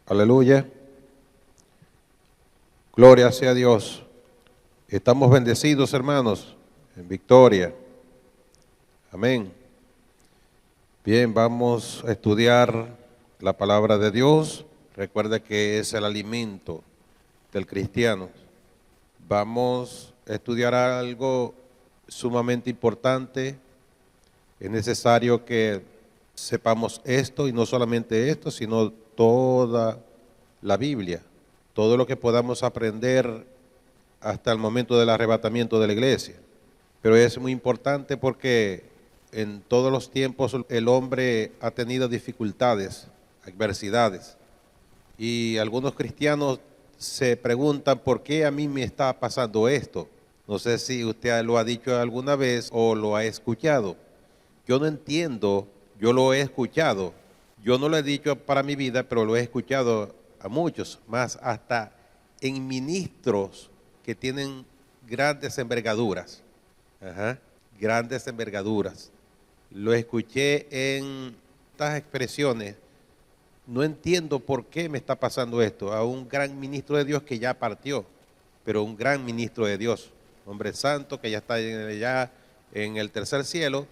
Aleluya. Gloria sea a Dios. Estamos bendecidos, hermanos, en victoria. Amén. Bien, vamos a estudiar la palabra de Dios. Recuerda que es el alimento del cristiano. Vamos a estudiar algo sumamente importante. Es necesario que sepamos esto, y no solamente esto, sino toda la Biblia, todo lo que podamos aprender hasta el momento del arrebatamiento de la iglesia. Pero es muy importante porque en todos los tiempos el hombre ha tenido dificultades, adversidades, y algunos cristianos se preguntan ¿por qué a mí me está pasando esto? No sé si usted lo ha dicho alguna vez o lo ha escuchado. Yo no entiendo, yo lo he escuchado. Yo no lo he dicho para mi vida, pero lo he escuchado a muchos, más hasta en ministros que tienen grandes envergaduras. Grandes envergaduras. Lo escuché en estas expresiones. No entiendo por qué me está pasando esto. A un gran ministro de Dios que ya partió, pero un gran ministro de Dios, hombre santo que ya está allá en el tercer cielo,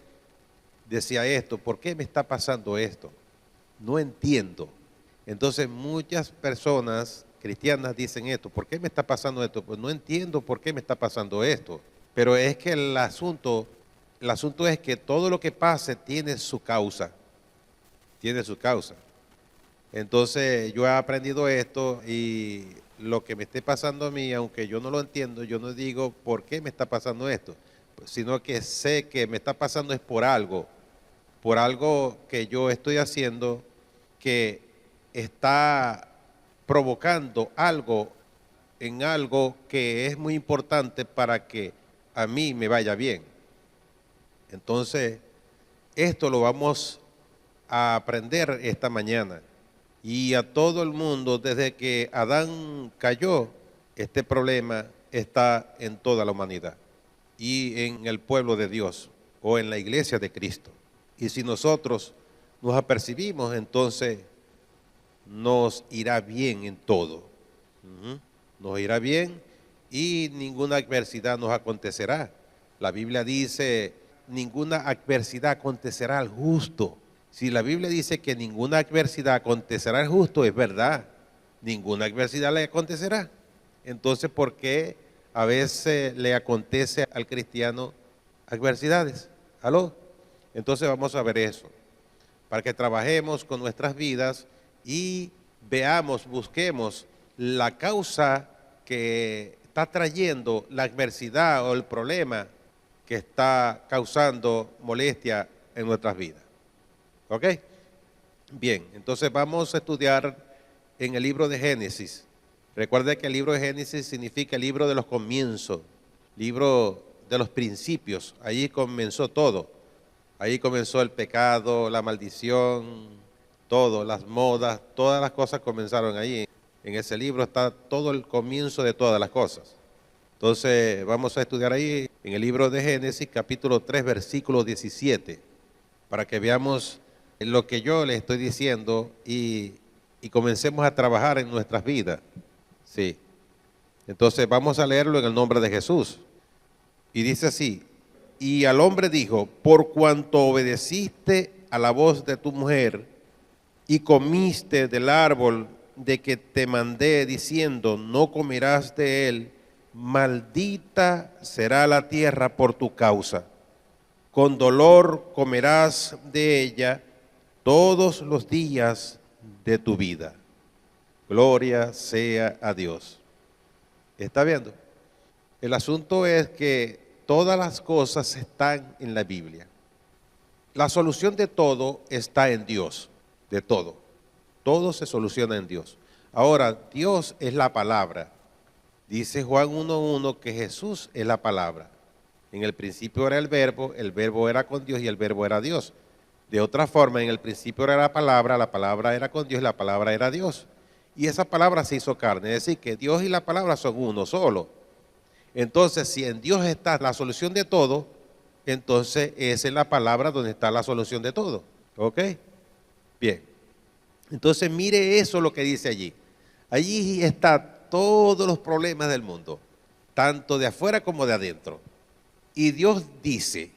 decía esto: ¿por qué me está pasando esto? No entiendo. Entonces muchas personas cristianas dicen esto: ¿por qué me está pasando esto? Pues no entiendo por qué me está pasando esto. Pero es que el asunto es que todo lo que pase tiene su causa. Tiene su causa. Entonces yo he aprendido esto, y lo que me esté pasando a mí, aunque yo no lo entiendo, yo no digo ¿por qué me está pasando esto? Sino que sé que me está pasando es por algo que yo estoy haciendo que está provocando algo en algo que es muy importante para que a mí me vaya bien. Entonces, esto lo vamos a aprender esta mañana. Y a todo el mundo, desde que Adán cayó, este problema está en toda la humanidad y en el pueblo de Dios o en la iglesia de Cristo. Y si nosotros nos apercibimos, entonces nos irá bien en todo. Nos irá bien y ninguna adversidad nos acontecerá. La Biblia dice: ninguna adversidad acontecerá al justo. Si la Biblia dice que ninguna adversidad acontecerá al justo, es verdad. Ninguna adversidad le acontecerá. Entonces, ¿por qué a veces le acontece al cristiano adversidades? ¿Aló? Entonces vamos a ver eso, para que trabajemos con nuestras vidas y veamos, busquemos la causa que está trayendo la adversidad o el problema que está causando molestia en nuestras vidas. ¿Ok? Bien, entonces vamos a estudiar en el libro de Génesis. Recuerde que el libro de Génesis significa el libro de los comienzos, libro de los principios. Ahí comenzó todo. Ahí comenzó el pecado, la maldición, todo, las modas, todas las cosas comenzaron ahí. En ese libro está todo el comienzo de todas las cosas. Entonces vamos a estudiar ahí en el libro de Génesis, capítulo 3, versículo 17, para que veamos lo que yo les estoy diciendo y comencemos a trabajar en nuestras vidas. Sí. Entonces vamos a leerlo en el nombre de Jesús. Y dice así: y al hombre dijo: por cuanto obedeciste a la voz de tu mujer y comiste del árbol de que te mandé diciendo no comerás de él, maldita será la tierra por tu causa. Con dolor comerás de ella todos los días de tu vida. Gloria sea a Dios. ¿Está viendo? El asunto es que todas las cosas están en la Biblia. La solución de todo está en Dios, de todo. Todo se soluciona en Dios. Ahora, Dios es la palabra. Dice Juan 1:1 que Jesús es la palabra. En el principio era el verbo era con Dios y el verbo era Dios. De otra forma, en el principio era la palabra era con Dios y la palabra era Dios. Y esa palabra se hizo carne, es decir, que Dios y la palabra son uno solo. Entonces, si en Dios está la solución de todo, entonces es en la palabra donde está la solución de todo. ¿Ok? Bien. Entonces mire eso lo que dice allí. Allí está todos los problemas del mundo, tanto de afuera como de adentro. Y Dios dice,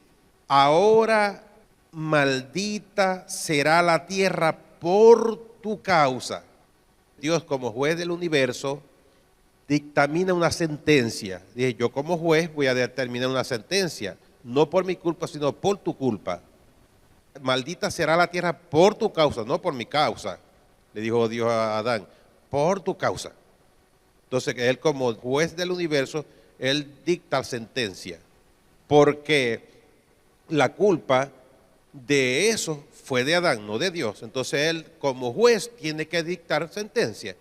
ahora maldita será la tierra por tu causa. Dios como juez del universo dictamina una sentencia. Dije, yo como juez voy a determinar una sentencia, no por mi culpa, sino por tu culpa. Maldita será la tierra por tu causa, no por mi causa, le dijo Dios a Adán, por tu causa. Entonces él como juez del universo, él dicta sentencia, porque la culpa de eso fue de Adán, no de Dios. Entonces él como juez tiene que dictar sentencia,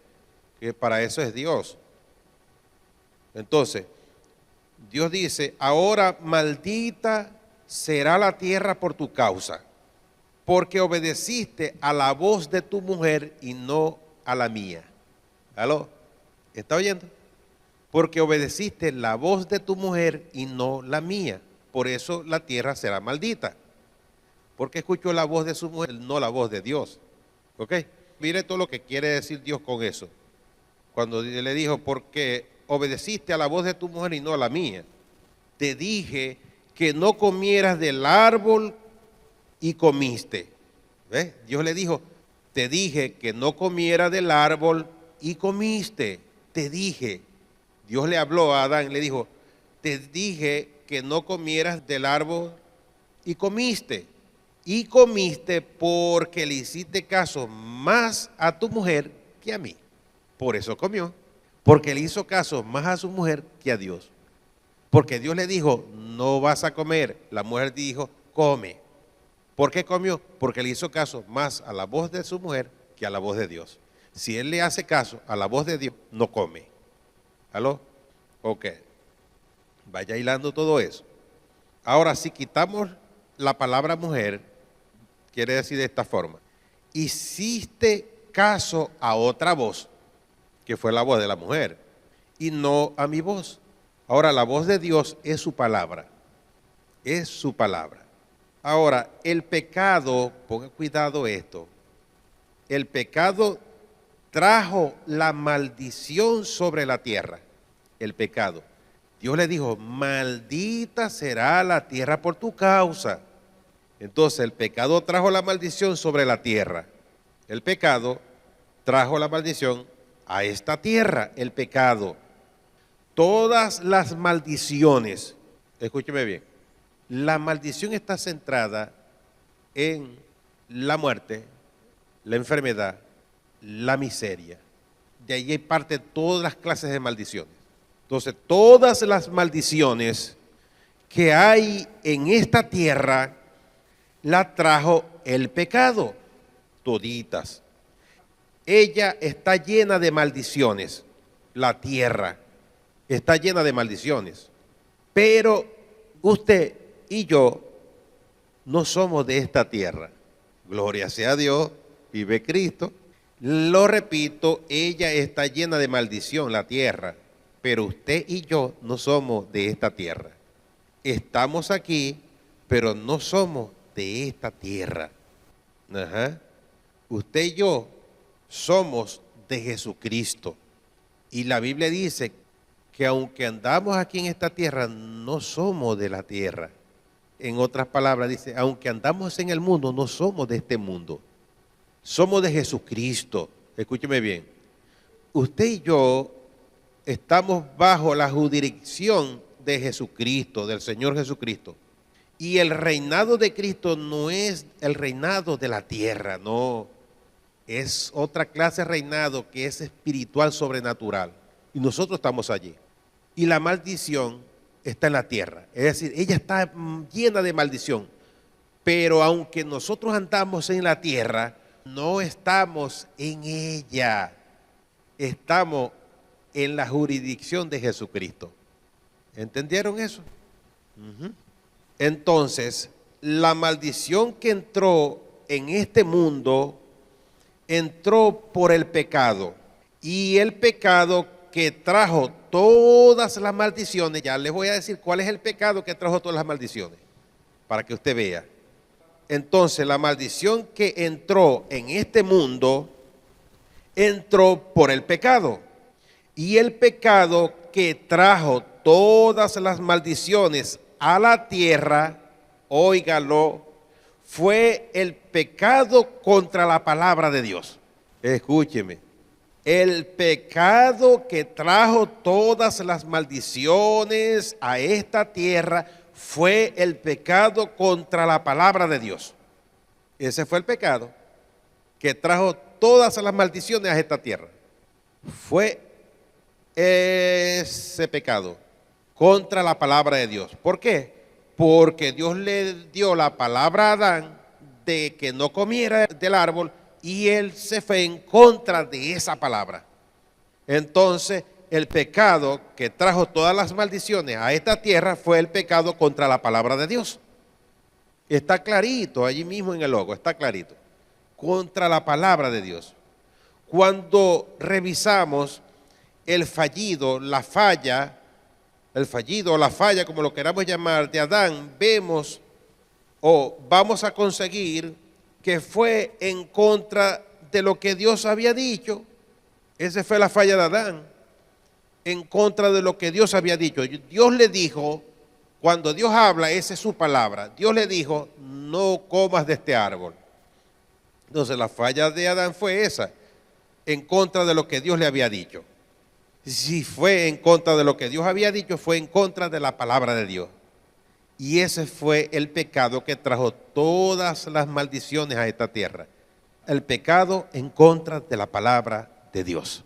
que para eso es Dios. Entonces, Dios dice, ahora maldita será la tierra por tu causa, porque obedeciste a la voz de tu mujer y no a la mía. ¿Aló? ¿Está oyendo? Porque obedeciste la voz de tu mujer y no la mía. Por eso la tierra será maldita. Porque escuchó la voz de su mujer, no la voz de Dios. ¿Ok? Mire todo lo que quiere decir Dios con eso. Cuando le dijo, porque obedeciste a la voz de tu mujer y no a la mía. Te dije que no comieras del árbol y comiste. ¿Ves? Dios le dijo, te dije que no comieras del árbol y comiste. Te dije. Dios le habló a Adán y le dijo, te dije que no comieras del árbol y comiste. Y comiste porque le hiciste caso más a tu mujer que a mí. Por eso comió. Porque le hizo caso más a su mujer que a Dios. Porque Dios le dijo, no vas a comer. La mujer dijo, come. ¿Por qué comió? Porque le hizo caso más a la voz de su mujer que a la voz de Dios. Si él le hace caso a la voz de Dios, no come. ¿Aló? Ok. Vaya hilando todo eso. Ahora, si quitamos la palabra mujer, quiere decir de esta forma. Hiciste caso a otra voz, que fue la voz de la mujer, y no a mi voz. Ahora, la voz de Dios es su palabra. Es su palabra. Ahora, el pecado, ponga cuidado esto, el pecado trajo la maldición sobre la tierra, el pecado. Dios le dijo, maldita será la tierra por tu causa. Entonces el pecado trajo la maldición sobre la tierra. El pecado trajo la maldición a esta tierra, el pecado. Todas las maldiciones, escúcheme bien, la maldición está centrada en la muerte, la enfermedad, la miseria. De ahí parte todas las clases de maldiciones. Entonces, todas las maldiciones que hay en esta tierra, la trajo el pecado, toditas. Ella está llena de maldiciones, la tierra está llena de maldiciones. Pero usted y yo no somos de esta tierra. Gloria sea a Dios, vive Cristo. Lo repito, ella está llena de maldición, la tierra. Pero usted y yo no somos de esta tierra. Estamos aquí, pero no somos de esta tierra. Ajá. Usted y yo somos de Jesucristo. Y la Biblia dice que aunque andamos aquí en esta tierra, no somos de la tierra. En otras palabras dice, aunque andamos en el mundo, no somos de este mundo. Somos de Jesucristo. Escúcheme bien. Usted y yo estamos bajo la jurisdicción de Jesucristo, del Señor Jesucristo. Y el reinado de Cristo no es el reinado de la tierra, no. Es otra clase de reinado que es espiritual, sobrenatural. Y nosotros estamos allí. Y la maldición está en la tierra. Es decir, ella está llena de maldición. Pero aunque nosotros andamos en la tierra, no estamos en ella. Estamos en la jurisdicción de Jesucristo. ¿Entendieron eso? Entonces, la maldición que entró en este mundo, entró por el pecado. Y el pecado que trajo todas las maldiciones, ya les voy a decir cuál es el pecado que trajo todas las maldiciones, para que usted vea. Entonces, la maldición que entró en este mundo entró por el pecado. Y el pecado que trajo todas las maldiciones a la tierra, óigalo, fue el pecado contra la palabra de Dios. Escúcheme. El pecado que trajo todas las maldiciones a esta tierra fue el pecado contra la palabra de Dios. Ese fue el pecado que trajo todas las maldiciones a esta tierra. Fue ese pecado contra la palabra de Dios. ¿Por qué? Porque Dios le dio la palabra a Adán de que no comiera del árbol y él se fue en contra de esa palabra. Entonces, el pecado que trajo todas las maldiciones a esta tierra fue el pecado contra la palabra de Dios. Está clarito, allí mismo en el logo, está clarito. Contra la palabra de Dios. Cuando revisamos el fallido, la falla, el fallido o la falla, como lo queramos llamar, de Adán, vemos o vamos a conseguir que fue en contra de lo que Dios había dicho. Esa fue la falla de Adán, en contra de lo que Dios había dicho. Dios le dijo, cuando Dios habla, esa es su palabra. Dios le dijo, no comas de este árbol. Entonces la falla de Adán fue esa, en contra de lo que Dios le había dicho. Si fue en contra de lo que Dios había dicho, fue en contra de la palabra de Dios. Y ese fue el pecado que trajo todas las maldiciones a esta tierra. El pecado en contra de la palabra de Dios.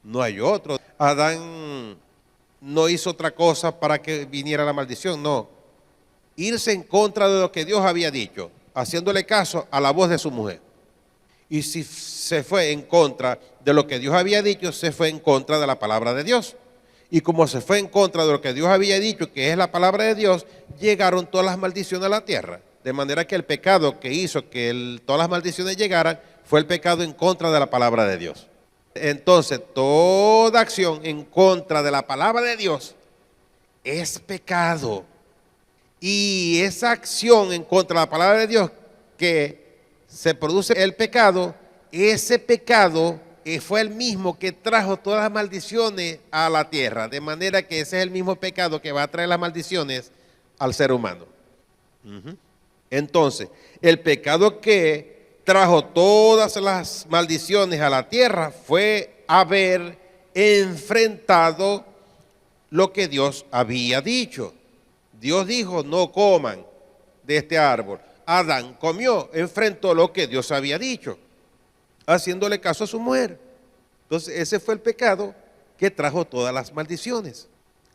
No hay otro. Adán no hizo otra cosa para que viniera la maldición, no. Irse en contra de lo que Dios había dicho, haciéndole caso a la voz de su mujer. Y si se fue en contra de lo que Dios había dicho, se fue en contra de la palabra de Dios. Y como se fue en contra de lo que Dios había dicho, que es la palabra de Dios, llegaron todas las maldiciones a la tierra. De manera que el pecado que hizo que todas las maldiciones llegaran fue el pecado en contra de la palabra de Dios. Entonces, toda acción en contra de la palabra de Dios es pecado. Y esa acción en contra de la palabra de Dios que se produce el pecado, ese pecado fue el mismo que trajo todas las maldiciones a la tierra. De manera que ese es el mismo pecado que va a traer las maldiciones al ser humano. Entonces, el pecado que trajo todas las maldiciones a la tierra fue haber enfrentado lo que Dios había dicho. Dios dijo, no coman de este árbol. Adán comió, enfrentó lo que Dios había dicho, haciéndole caso a su mujer. Entonces ese fue el pecado que trajo todas las maldiciones.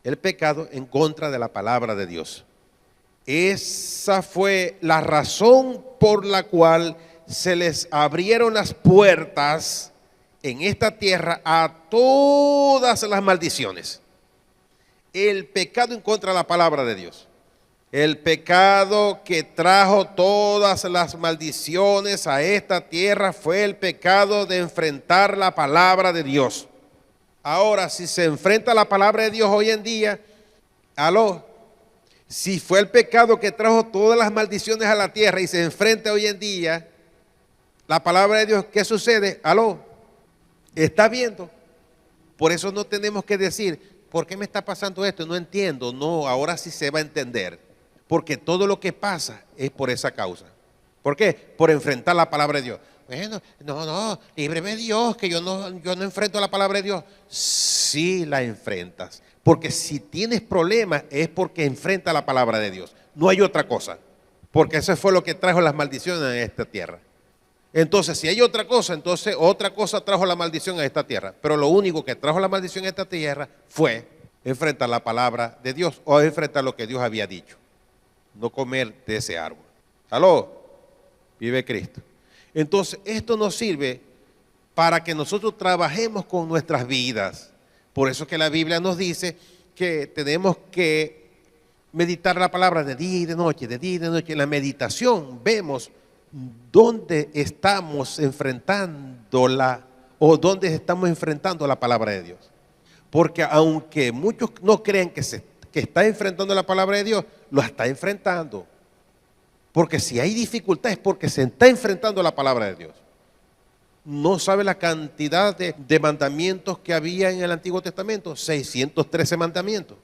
El pecado en contra de la palabra de Dios. Esa fue la razón por la cual se les abrieron las puertas en esta tierra a todas las maldiciones. El pecado en contra de la palabra de Dios. El pecado que trajo todas las maldiciones a esta tierra fue el pecado de enfrentar la palabra de Dios. Ahora, si se enfrenta la palabra de Dios hoy en día, si fue el pecado que trajo todas las maldiciones a la tierra y se enfrenta hoy en día la palabra de Dios, ¿qué sucede? ¿Está viendo? Por eso no tenemos que decir, ¿por qué me está pasando esto? No entiendo. No, ahora sí se va a entender. Porque todo lo que pasa es por esa causa. ¿Por qué? Por enfrentar la palabra de Dios. Bueno, no, líbreme Dios, que yo no enfrento la palabra de Dios. Sí la enfrentas. Porque si tienes problemas es porque enfrenta la palabra de Dios. No hay otra cosa. Porque eso fue lo que trajo las maldiciones a esta tierra. Entonces, si hay otra cosa, entonces otra cosa trajo la maldición a esta tierra. Pero lo único que trajo la maldición a esta tierra fue enfrentar la palabra de Dios o enfrentar lo que Dios había dicho. No comer de ese árbol. Vive Cristo. Entonces, esto nos sirve para que nosotros trabajemos con nuestras vidas. Por eso que la Biblia nos dice que tenemos que meditar la palabra de día y de noche, de día y de noche. En la meditación vemos dónde estamos enfrentándola o dónde estamos enfrentando la palabra de Dios. Porque aunque muchos no creen que está enfrentando la palabra de Dios, lo está enfrentando. Porque si hay dificultad es porque se está enfrentando la palabra de Dios. No sabe la cantidad de mandamientos que había en el Antiguo Testamento, 613 mandamientos.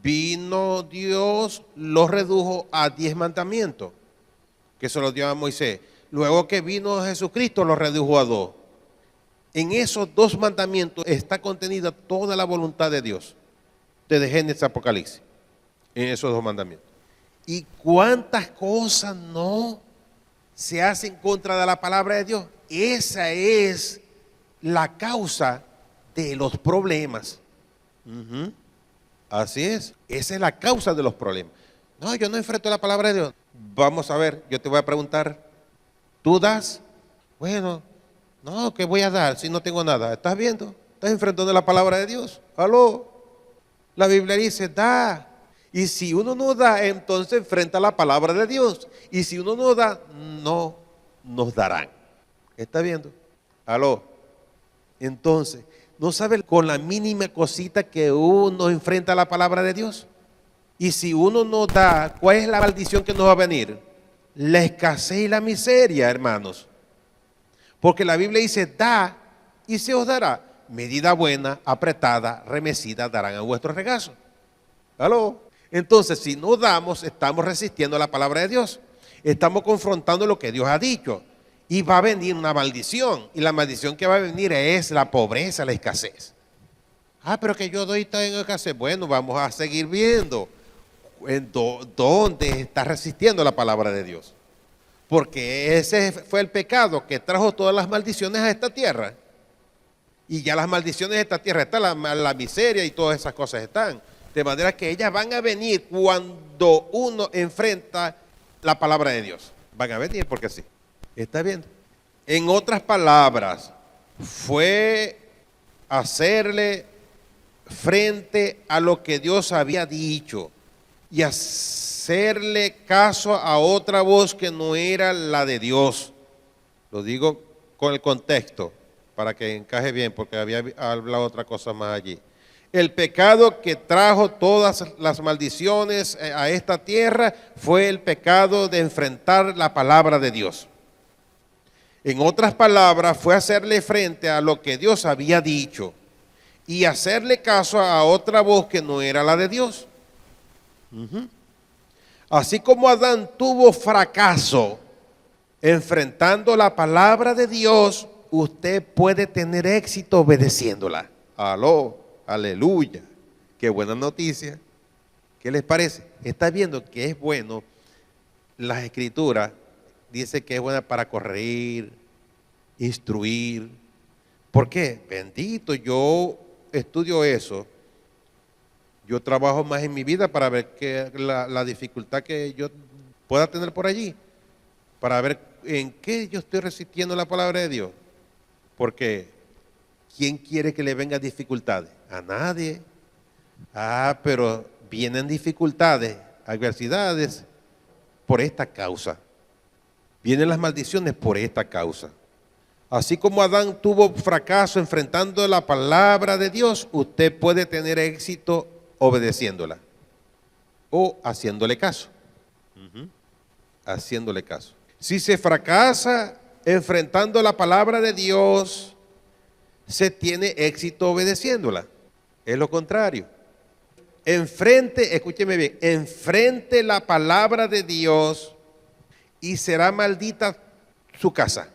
Vino Dios, los redujo a 10 mandamientos, que se los dio a Moisés. Luego que vino Jesucristo, los redujo a 2. En esos 2 mandamientos está contenida toda la voluntad de Dios, desde Génesis a Apocalipsis, en esos 2 mandamientos. ¿Y cuántas cosas no se hacen contra de la palabra de Dios? Esa es la causa de los problemas. Así es, esa es la causa de los problemas. No, yo no enfrento la palabra de Dios. Vamos a ver, yo te voy a preguntar, ¿tú das? Bueno, no, ¿qué voy a dar si no tengo nada? ¿Estás viendo? ¿Estás enfrentando la palabra de Dios? ¿Aló? La Biblia dice, da. Y si uno no da, entonces enfrenta la palabra de Dios. Y si uno no da, no nos darán. ¿Está viendo? ¿Aló? Entonces, ¿no sabe con la mínima cosita que uno enfrenta la palabra de Dios? Y si uno no da, ¿cuál es la maldición que nos va a venir? La escasez y la miseria, hermanos. Porque la Biblia dice, da y se os dará. Medida buena, apretada, remecida, darán a vuestro regazo. ¿Aló? Entonces, si no damos, estamos resistiendo a la palabra de Dios. Estamos confrontando lo que Dios ha dicho. Y va a venir una maldición. Y la maldición que va a venir es la pobreza, la escasez. Pero que yo doy en escasez. Bueno, vamos a seguir viendo dónde está resistiendo la palabra de Dios. Porque ese fue el pecado que trajo todas las maldiciones a esta tierra. Y ya las maldiciones de esta tierra están, la miseria y todas esas cosas están. De manera que ellas van a venir cuando uno enfrenta la palabra de Dios. Van a venir porque sí. ¿Está viendo? En otras palabras, fue hacerle frente a lo que Dios había dicho y hacerle caso a otra voz que no era la de Dios. Lo digo con el contexto para que encaje bien, porque había hablado otra cosa más allí. El pecado que trajo todas las maldiciones a esta tierra fue el pecado de enfrentar la palabra de Dios. En otras palabras, fue hacerle frente a lo que Dios había dicho y hacerle caso a otra voz que no era la de Dios. Así como Adán tuvo fracaso enfrentando la palabra de Dios, usted puede tener éxito obedeciéndola. Aló, aleluya. Qué buena noticia. ¿Qué les parece? Está viendo que es bueno. Las escrituras dice que es buena para corregir, instruir. ¿Por qué? Bendito, yo estudio eso. Yo trabajo más en mi vida para ver la dificultad que yo pueda tener por allí. Para ver en qué yo estoy resistiendo la palabra de Dios. Porque ¿quién quiere que le vengan dificultades? A nadie. Pero vienen dificultades, adversidades por esta causa. Vienen las maldiciones por esta causa. Así como Adán tuvo fracaso enfrentando la palabra de Dios, usted puede tener éxito obedeciéndola o haciéndole caso. Haciéndole caso. Si se fracasa enfrentando la palabra de Dios, se tiene éxito obedeciéndola. Es lo contrario. Enfrente, escúcheme bien, enfrente la palabra de Dios y será maldita su casa,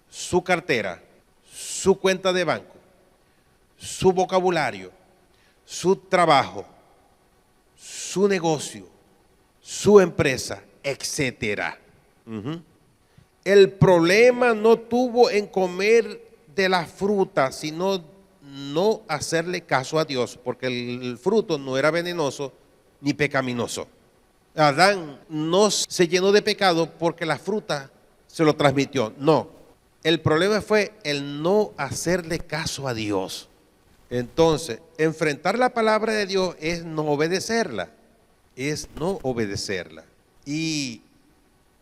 su cartera, su cuenta de banco, su vocabulario, su trabajo, su negocio, su empresa, etcétera. El problema no tuvo en comer de la fruta, sino no hacerle caso a Dios, porque el fruto no era venenoso ni pecaminoso. Adán no se llenó de pecado porque la fruta se lo transmitió. No, el problema fue el no hacerle caso a Dios. Entonces, enfrentar la palabra de Dios es no obedecerla. Es no obedecerla. Y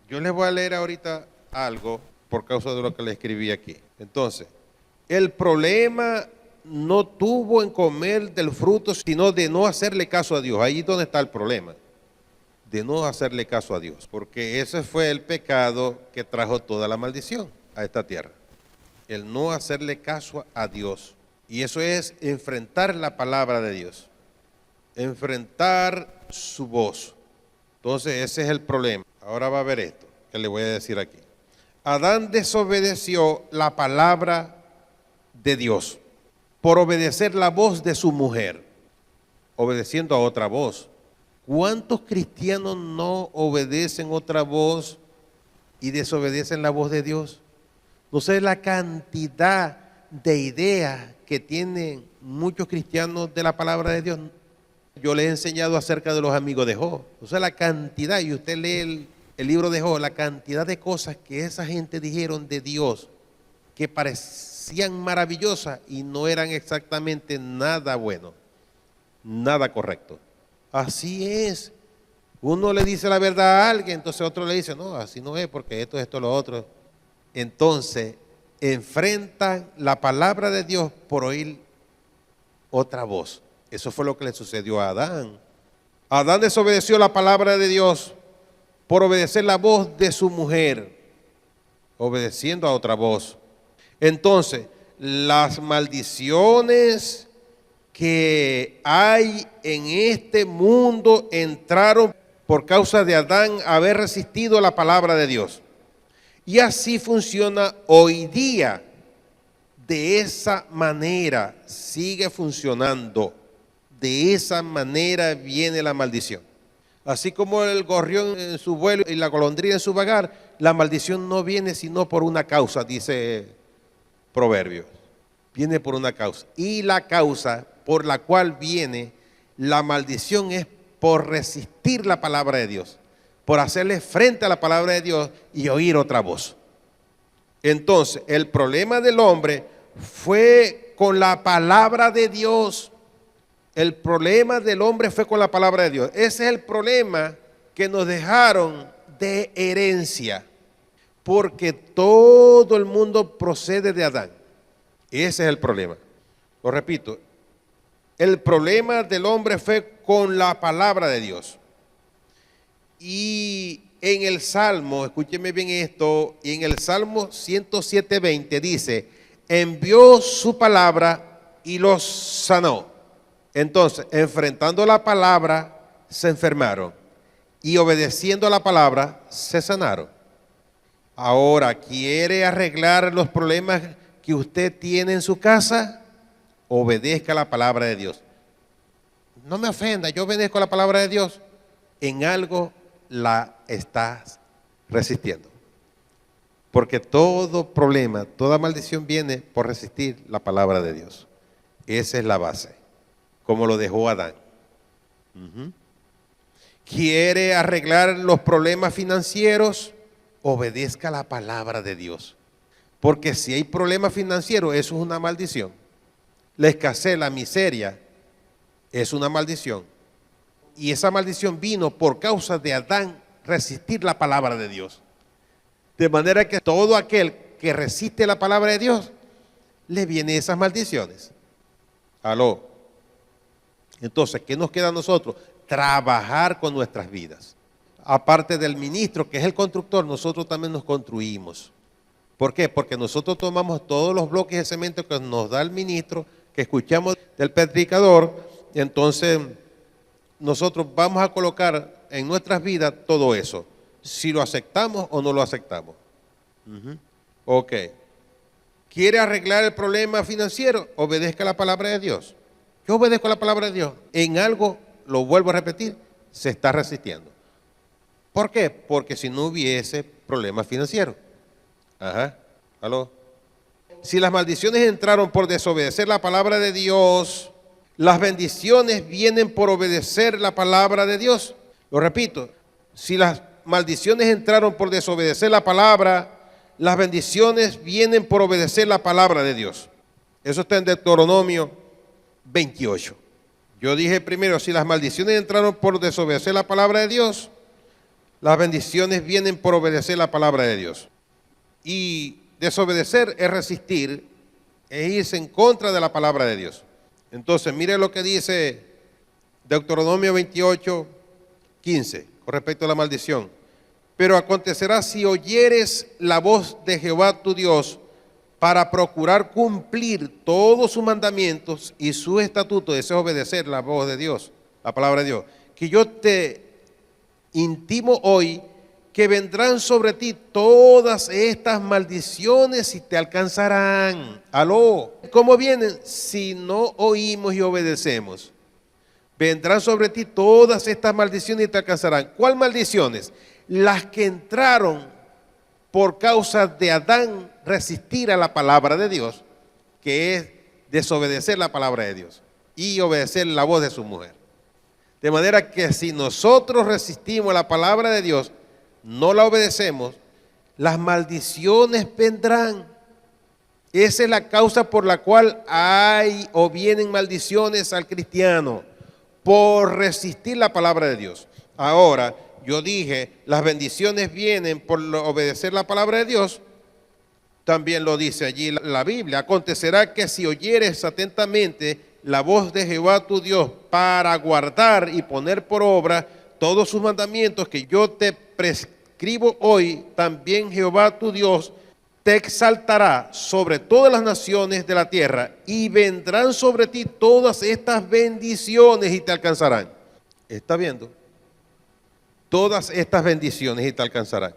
yo les voy a leer ahorita algo por causa de lo que le escribí aquí. Entonces, el problema no tuvo en comer del fruto, sino de no hacerle caso a Dios. Ahí es donde está el problema, de no hacerle caso a Dios, porque ese fue el pecado que trajo toda la maldición a esta tierra. el no hacerle caso a Dios. Y eso es enfrentar la palabra de Dios, enfrentar su voz. Entonces ese es el problema. Ahora va a ver esto que le voy a decir aquí. Adán desobedeció la palabra de Dios por obedecer la voz de su mujer, obedeciendo a otra voz. ¿Cuántos cristianos no obedecen otra voz y desobedecen la voz de Dios? No sé la cantidad de ideas que tienen muchos cristianos de la palabra de Dios. Yo les he enseñado acerca de los amigos de Job. O sea, la cantidad, y usted lee el libro de Job, la cantidad de cosas que esa gente dijeron de Dios que parecían maravillosas y no eran exactamente nada bueno, nada correcto. Así es. Uno le dice la verdad a alguien, entonces otro le dice, no, así no es porque esto, lo otro. Entonces, enfrentan la palabra de Dios por oír otra voz. Eso fue lo que le sucedió a Adán. Adán desobedeció la palabra de Dios por obedecer la voz de su mujer, obedeciendo a otra voz. Entonces, las maldiciones que hay en este mundo entraron por causa de Adán haber resistido la palabra de Dios. Y así funciona hoy día. De esa manera sigue funcionando. De esa manera viene la maldición. Así como el gorrión en su vuelo y la golondrina en su vagar, la maldición no viene sino por una causa, dice Proverbios. Viene por una causa. Y la causa por la cual viene la maldición es por resistir la palabra de Dios, por hacerle frente a la palabra de Dios y oír otra voz. Entonces, el problema del hombre fue con la palabra de Dios. El problema del hombre fue con la palabra de Dios. Ese es el problema que nos dejaron de herencia, porque todo el mundo procede de Adán. Ese es el problema. Lo repito, el problema del hombre fue con la palabra de Dios. Y en el Salmo, escúcheme bien esto, y en el Salmo 107:20 dice, envió su palabra y los sanó. Entonces, enfrentando la palabra, se enfermaron, y obedeciendo a la palabra, se sanaron. Ahora, ¿quiere arreglar los problemas que usted tiene en su casa? Obedezca la palabra de Dios. No me ofenda, yo obedezco la palabra de Dios. En algo la estás resistiendo. Porque todo problema, toda maldición viene por resistir la palabra de Dios. Esa es la base, como lo dejó Adán. ¿Quiere arreglar los problemas financieros? Obedezca la palabra de Dios. Porque si hay problemas financieros, eso es una maldición. La escasez, la miseria, es una maldición. Y esa maldición vino por causa de Adán resistir la palabra de Dios. De manera que todo aquel que resiste la palabra de Dios, le vienen esas maldiciones. Aló. Entonces, ¿qué nos queda a nosotros? Trabajar con nuestras vidas. Aparte del ministro, que es el constructor, nosotros también nos construimos. ¿Por qué? Porque nosotros tomamos todos los bloques de cemento que nos da el ministro, que escuchamos del petrificador, y entonces nosotros vamos a colocar en nuestras vidas todo eso, si lo aceptamos o no lo aceptamos. Ok. ¿Quiere arreglar el problema financiero? Obedezca la palabra de Dios. Yo obedezco la palabra de Dios. En algo, lo vuelvo a repetir, se está resistiendo. ¿Por qué? Porque si no hubiese problemas financieros. ¿Aló? Si las maldiciones entraron por desobedecer la palabra de Dios, las bendiciones vienen por obedecer la palabra de Dios. Lo repito, si las maldiciones entraron por desobedecer la palabra, las bendiciones vienen por obedecer la palabra de Dios. Eso está en Deuteronomio 28. Yo dije primero, si las maldiciones entraron por desobedecer la palabra de Dios, las bendiciones vienen por obedecer la palabra de Dios. Y desobedecer es resistir, es irse en contra de la palabra de Dios. Entonces, mire lo que dice Deuteronomio 28:15, con respecto a la maldición. Pero acontecerá si oyeres la voz de Jehová tu Dios para procurar cumplir todos sus mandamientos y sus estatutos, eso es obedecer la voz de Dios, la palabra de Dios, que yo te intimo hoy que vendrán sobre ti todas estas maldiciones y te alcanzarán. Aló, ¿cómo vienen? Si no oímos y obedecemos. Vendrán sobre ti todas estas maldiciones y te alcanzarán. ¿Cuál maldiciones? Las que entraron por causa de Adán resistir a la palabra de Dios, que es desobedecer la palabra de Dios y obedecer la voz de su mujer. De manera que si nosotros resistimos a la palabra de Dios, no la obedecemos, las maldiciones vendrán. Esa es la causa por la cual hay o vienen maldiciones al cristiano, por resistir la palabra de Dios. Ahora, yo dije, las bendiciones vienen por obedecer la palabra de Dios. También lo dice allí la Biblia. Acontecerá que si oyeres atentamente la voz de Jehová tu Dios para guardar y poner por obra todos sus mandamientos que yo te prescribo hoy, también Jehová tu Dios te exaltará sobre todas las naciones de la tierra y vendrán sobre ti todas estas bendiciones y te alcanzarán. ¿Está viendo? Todas estas bendiciones y te alcanzarán.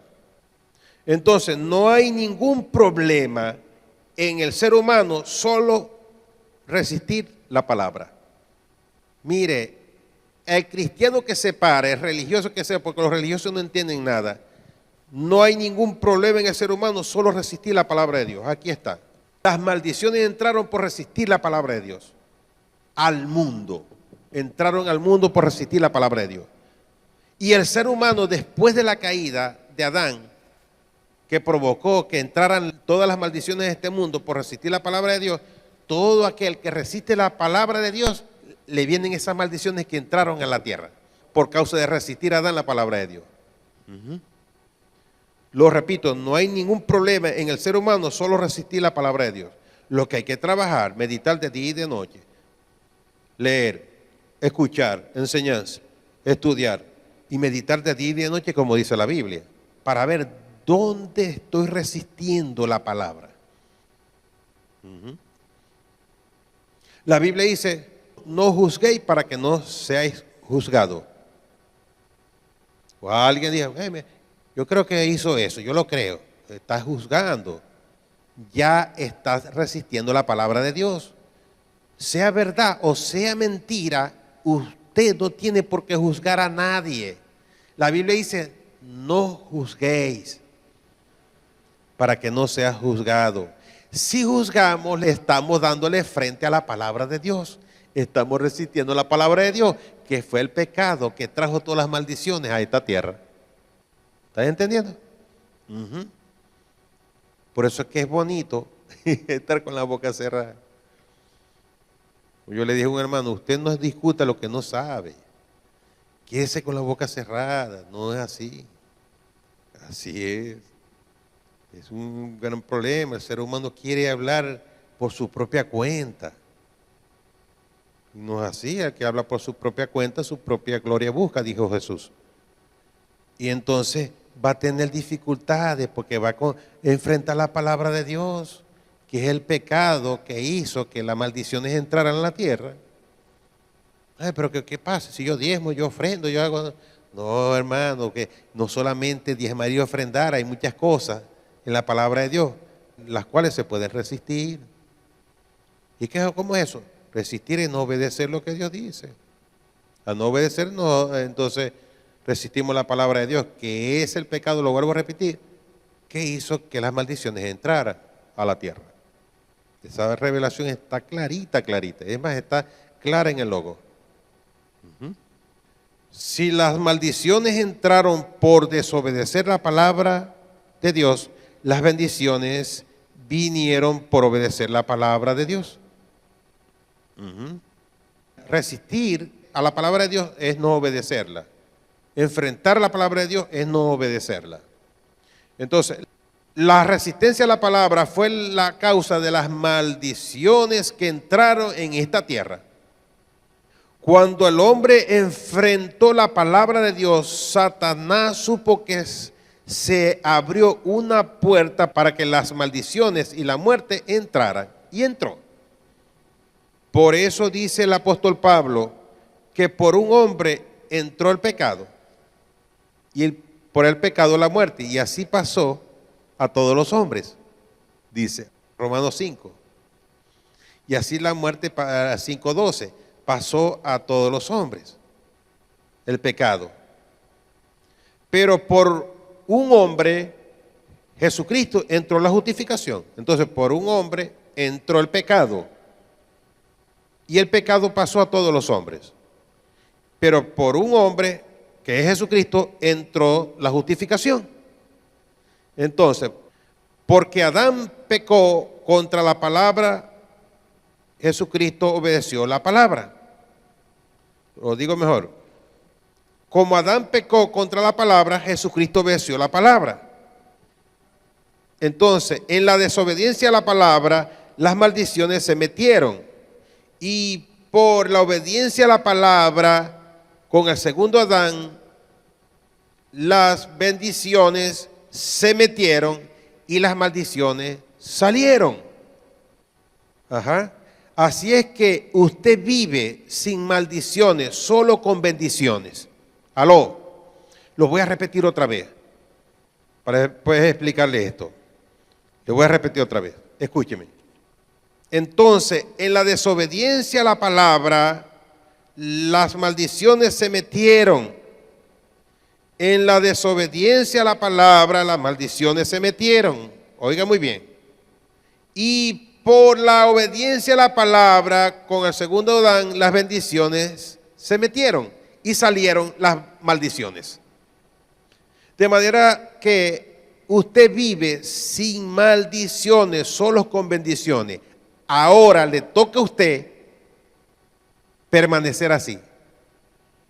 Entonces, no hay ningún problema en el ser humano solo resistir la palabra. Mire, el cristiano que se pare, el religioso que sea, porque los religiosos no entienden nada, no hay ningún problema en el ser humano solo resistir la palabra de Dios. Aquí está. Las maldiciones entraron por resistir la palabra de Dios. Al mundo. Entraron al mundo por resistir la palabra de Dios. Y el ser humano, después de la caída de Adán, que provocó que entraran todas las maldiciones de este mundo por resistir la palabra de Dios, todo aquel que resiste la palabra de Dios, le vienen esas maldiciones que entraron a la tierra por causa de resistir a Adán la palabra de Dios. Lo repito, no hay ningún problema en el ser humano solo resistir la palabra de Dios. Lo que hay que trabajar, meditar de día y de noche, leer, escuchar, enseñanza, estudiar y meditar de día y de noche, como dice la Biblia, para ver dónde estoy resistiendo la palabra. La Biblia dice, no juzguéis para que no seáis juzgados. O alguien dijo, yo creo que hizo eso, yo lo creo. Estás juzgando. Ya estás resistiendo la palabra de Dios. Sea verdad o sea mentira, usted no tiene por qué juzgar a nadie. La Biblia dice, no juzguéis para que no seas juzgado. Si juzgamos, le estamos dándole frente a la palabra de Dios. Estamos resistiendo la palabra de Dios, que fue el pecado que trajo todas las maldiciones a esta tierra. ¿Estás entendiendo? Por eso es que es bonito estar con la boca cerrada. Yo le dije a un hermano, usted no discuta lo que no sabe. Quédese con la boca cerrada. No es así. Así es. Es un gran problema. El ser humano quiere hablar por su propia cuenta. No es así. El que habla por su propia cuenta, su propia gloria busca, dijo Jesús. Y entonces va a tener dificultades porque va a enfrentar la palabra de Dios, que es el pecado que hizo que las maldiciones entraran a la tierra. Pero ¿qué pasa? Si yo diezmo, yo ofrendo, yo hago... No, hermano, que no solamente diezmar y ofrendar, hay muchas cosas en la palabra de Dios, las cuales se pueden resistir. ¿Y cómo es eso? Resistir es no obedecer lo que Dios dice. A no obedecer, no, entonces resistimos la palabra de Dios, que es el pecado, lo vuelvo a repetir, que hizo que las maldiciones entraran a la tierra. Esa revelación está clarita, clarita. Es más, está clara en el logo. Si las maldiciones entraron por desobedecer la palabra de Dios, las bendiciones vinieron por obedecer la palabra de Dios. Resistir a la palabra de Dios es no obedecerla. Enfrentar la palabra de Dios es no obedecerla. Entonces, la resistencia a la palabra fue la causa de las maldiciones que entraron en esta tierra. Cuando el hombre enfrentó la palabra de Dios, Satanás supo que se abrió una puerta para que las maldiciones y la muerte entraran. Y entró. Por eso dice el apóstol Pablo que por un hombre entró el pecado y por el pecado la muerte. Y así pasó a todos los hombres, dice Romanos 5. Y así la muerte, para 5:12, pasó a todos los hombres, el pecado. Pero por un hombre, Jesucristo, entró la justificación. Entonces, por un hombre entró el pecado. Y el pecado pasó a todos los hombres. Pero por un hombre, que es Jesucristo, entró la justificación. Entonces, porque Adán pecó contra la palabra, Jesucristo obedeció la palabra. Lo digo mejor. Como Adán pecó contra la palabra, Jesucristo obedeció la palabra. Entonces, en la desobediencia a la palabra, las maldiciones se metieron. Y por la obediencia a la palabra, con el segundo Adán, las bendiciones se metieron y las maldiciones salieron. Ajá. Así es que usted vive sin maldiciones, solo con bendiciones. Aló, lo voy a repetir otra vez, para después explicarle esto. Le voy a repetir otra vez, escúcheme. Entonces, en la desobediencia a la palabra, las maldiciones se metieron. En la desobediencia a la palabra, las maldiciones se metieron. Oiga muy bien. Y por la obediencia a la palabra, con el segundo Adán, las bendiciones se metieron y salieron las maldiciones. De manera que usted vive sin maldiciones, solo con bendiciones. Ahora le toca a usted permanecer así.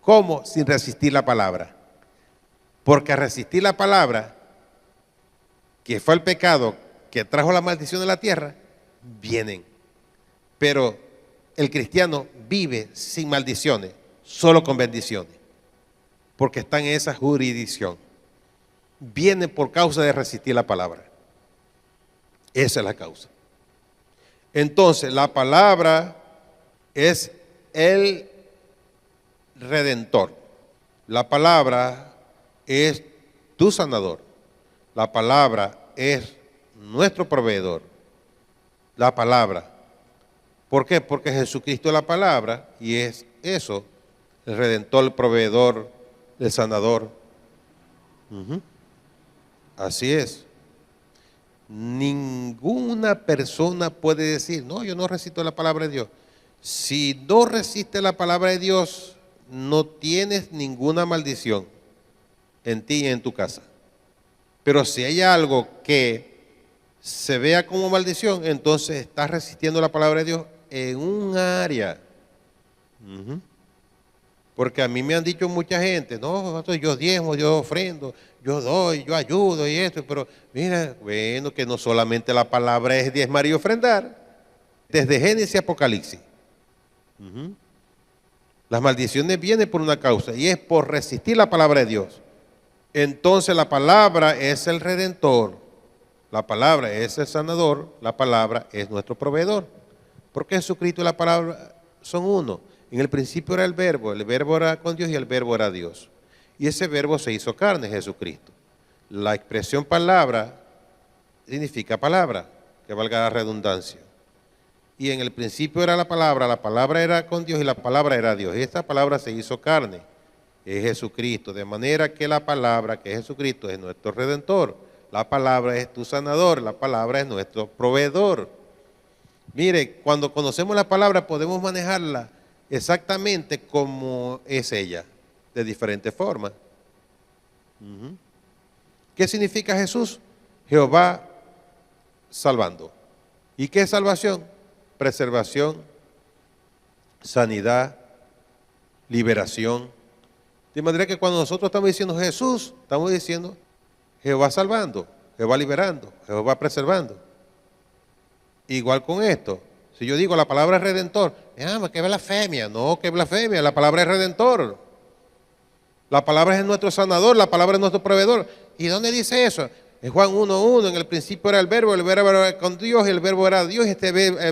¿Cómo? Sin resistir la palabra. Porque a resistir la palabra, que fue el pecado que trajo la maldición de la tierra, vienen. Pero el cristiano vive sin maldiciones, solo con bendiciones, porque está en esa jurisdicción. Viene por causa de resistir la palabra. Esa es la causa. Entonces, la palabra es el redentor. La palabra es tu sanador. La palabra es nuestro proveedor. La palabra. ¿Por qué? Porque Jesucristo es la palabra y es eso, el redentor, el proveedor, el sanador. Así es. Ninguna persona puede decir, no, yo no resisto la palabra de Dios. Si no resistes la palabra de Dios, no tienes ninguna maldición en ti y en tu casa. Pero si hay algo que se vea como maldición, entonces estás resistiendo la palabra de Dios en un área. Porque a mí me han dicho mucha gente, no, yo diezmo, yo ofrendo, yo doy, yo ayudo y esto, pero mira, bueno, que no solamente la palabra es diezmar y ofrendar, desde Génesis y Apocalipsis. Las maldiciones vienen por una causa y es por resistir la palabra de Dios. Entonces la palabra es el redentor, la palabra es el sanador, la palabra es nuestro proveedor. Porque Jesucristo y la palabra son uno. En el principio era el verbo era con Dios y el verbo era Dios. Y ese verbo se hizo carne, Jesucristo. La expresión palabra significa palabra, que valga la redundancia. Y en el principio era la palabra era con Dios y la palabra era Dios. Y esta palabra se hizo carne, es Jesucristo. De manera que la palabra, que es Jesucristo, es nuestro redentor. La palabra es tu sanador, la palabra es nuestro proveedor. Mire, cuando conocemos la palabra podemos manejarla exactamente como es ella, de diferentes formas. ¿Qué significa Jesús? Jehová salvando. ¿Y qué es salvación? Preservación, sanidad, liberación. De manera que cuando nosotros estamos diciendo Jesús, estamos diciendo Jehová salvando, Jehová liberando, Jehová preservando. Igual con esto, si yo digo la palabra es redentor, qué blasfemia, no, qué blasfemia, la palabra es redentor. La palabra es nuestro sanador, la palabra es nuestro proveedor. ¿Y dónde dice eso? En Juan 1:1, en el principio era el verbo era con Dios, y el verbo era Dios.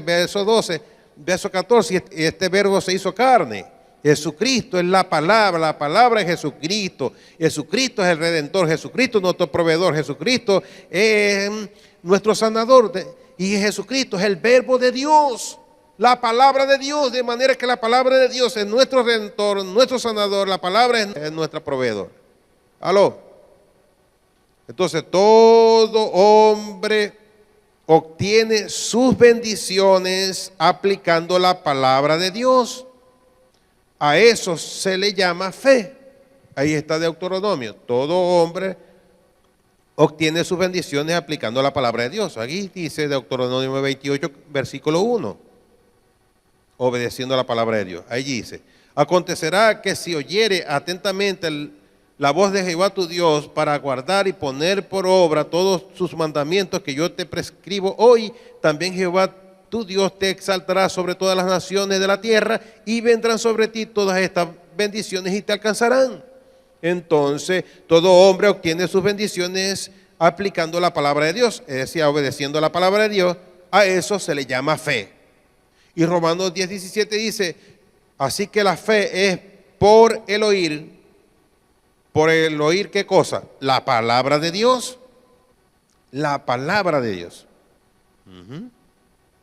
Verso 12, verso 14, y este verbo se hizo carne. Jesucristo es la palabra es Jesucristo. Jesucristo es el Redentor, Jesucristo es nuestro proveedor, Jesucristo es nuestro sanador. Y Jesucristo es el verbo de Dios, la palabra de Dios, de manera que la palabra de Dios es nuestro Redentor, nuestro sanador, la palabra es nuestro proveedor. ¿Aló? Entonces todo hombre obtiene sus bendiciones aplicando la palabra de Dios. A eso se le llama fe. Ahí está Deuteronomio. Todo hombre obtiene sus bendiciones aplicando la palabra de Dios. Aquí dice Deuteronomio 28, versículo 1. Obedeciendo a la palabra de Dios. Ahí dice: acontecerá que si oyere atentamente la voz de Jehová tu Dios para guardar y poner por obra todos sus mandamientos que yo te prescribo hoy, también Jehová tu Dios te exaltará sobre todas las naciones de la tierra y vendrán sobre ti todas estas bendiciones y te alcanzarán. Entonces, todo hombre obtiene sus bendiciones aplicando la palabra de Dios, es decir, obedeciendo a la palabra de Dios. A eso se le llama fe. Y Romanos 10:17 dice: así que la fe es por el oír. ¿Por el oír qué cosa? La palabra de Dios. La palabra de Dios.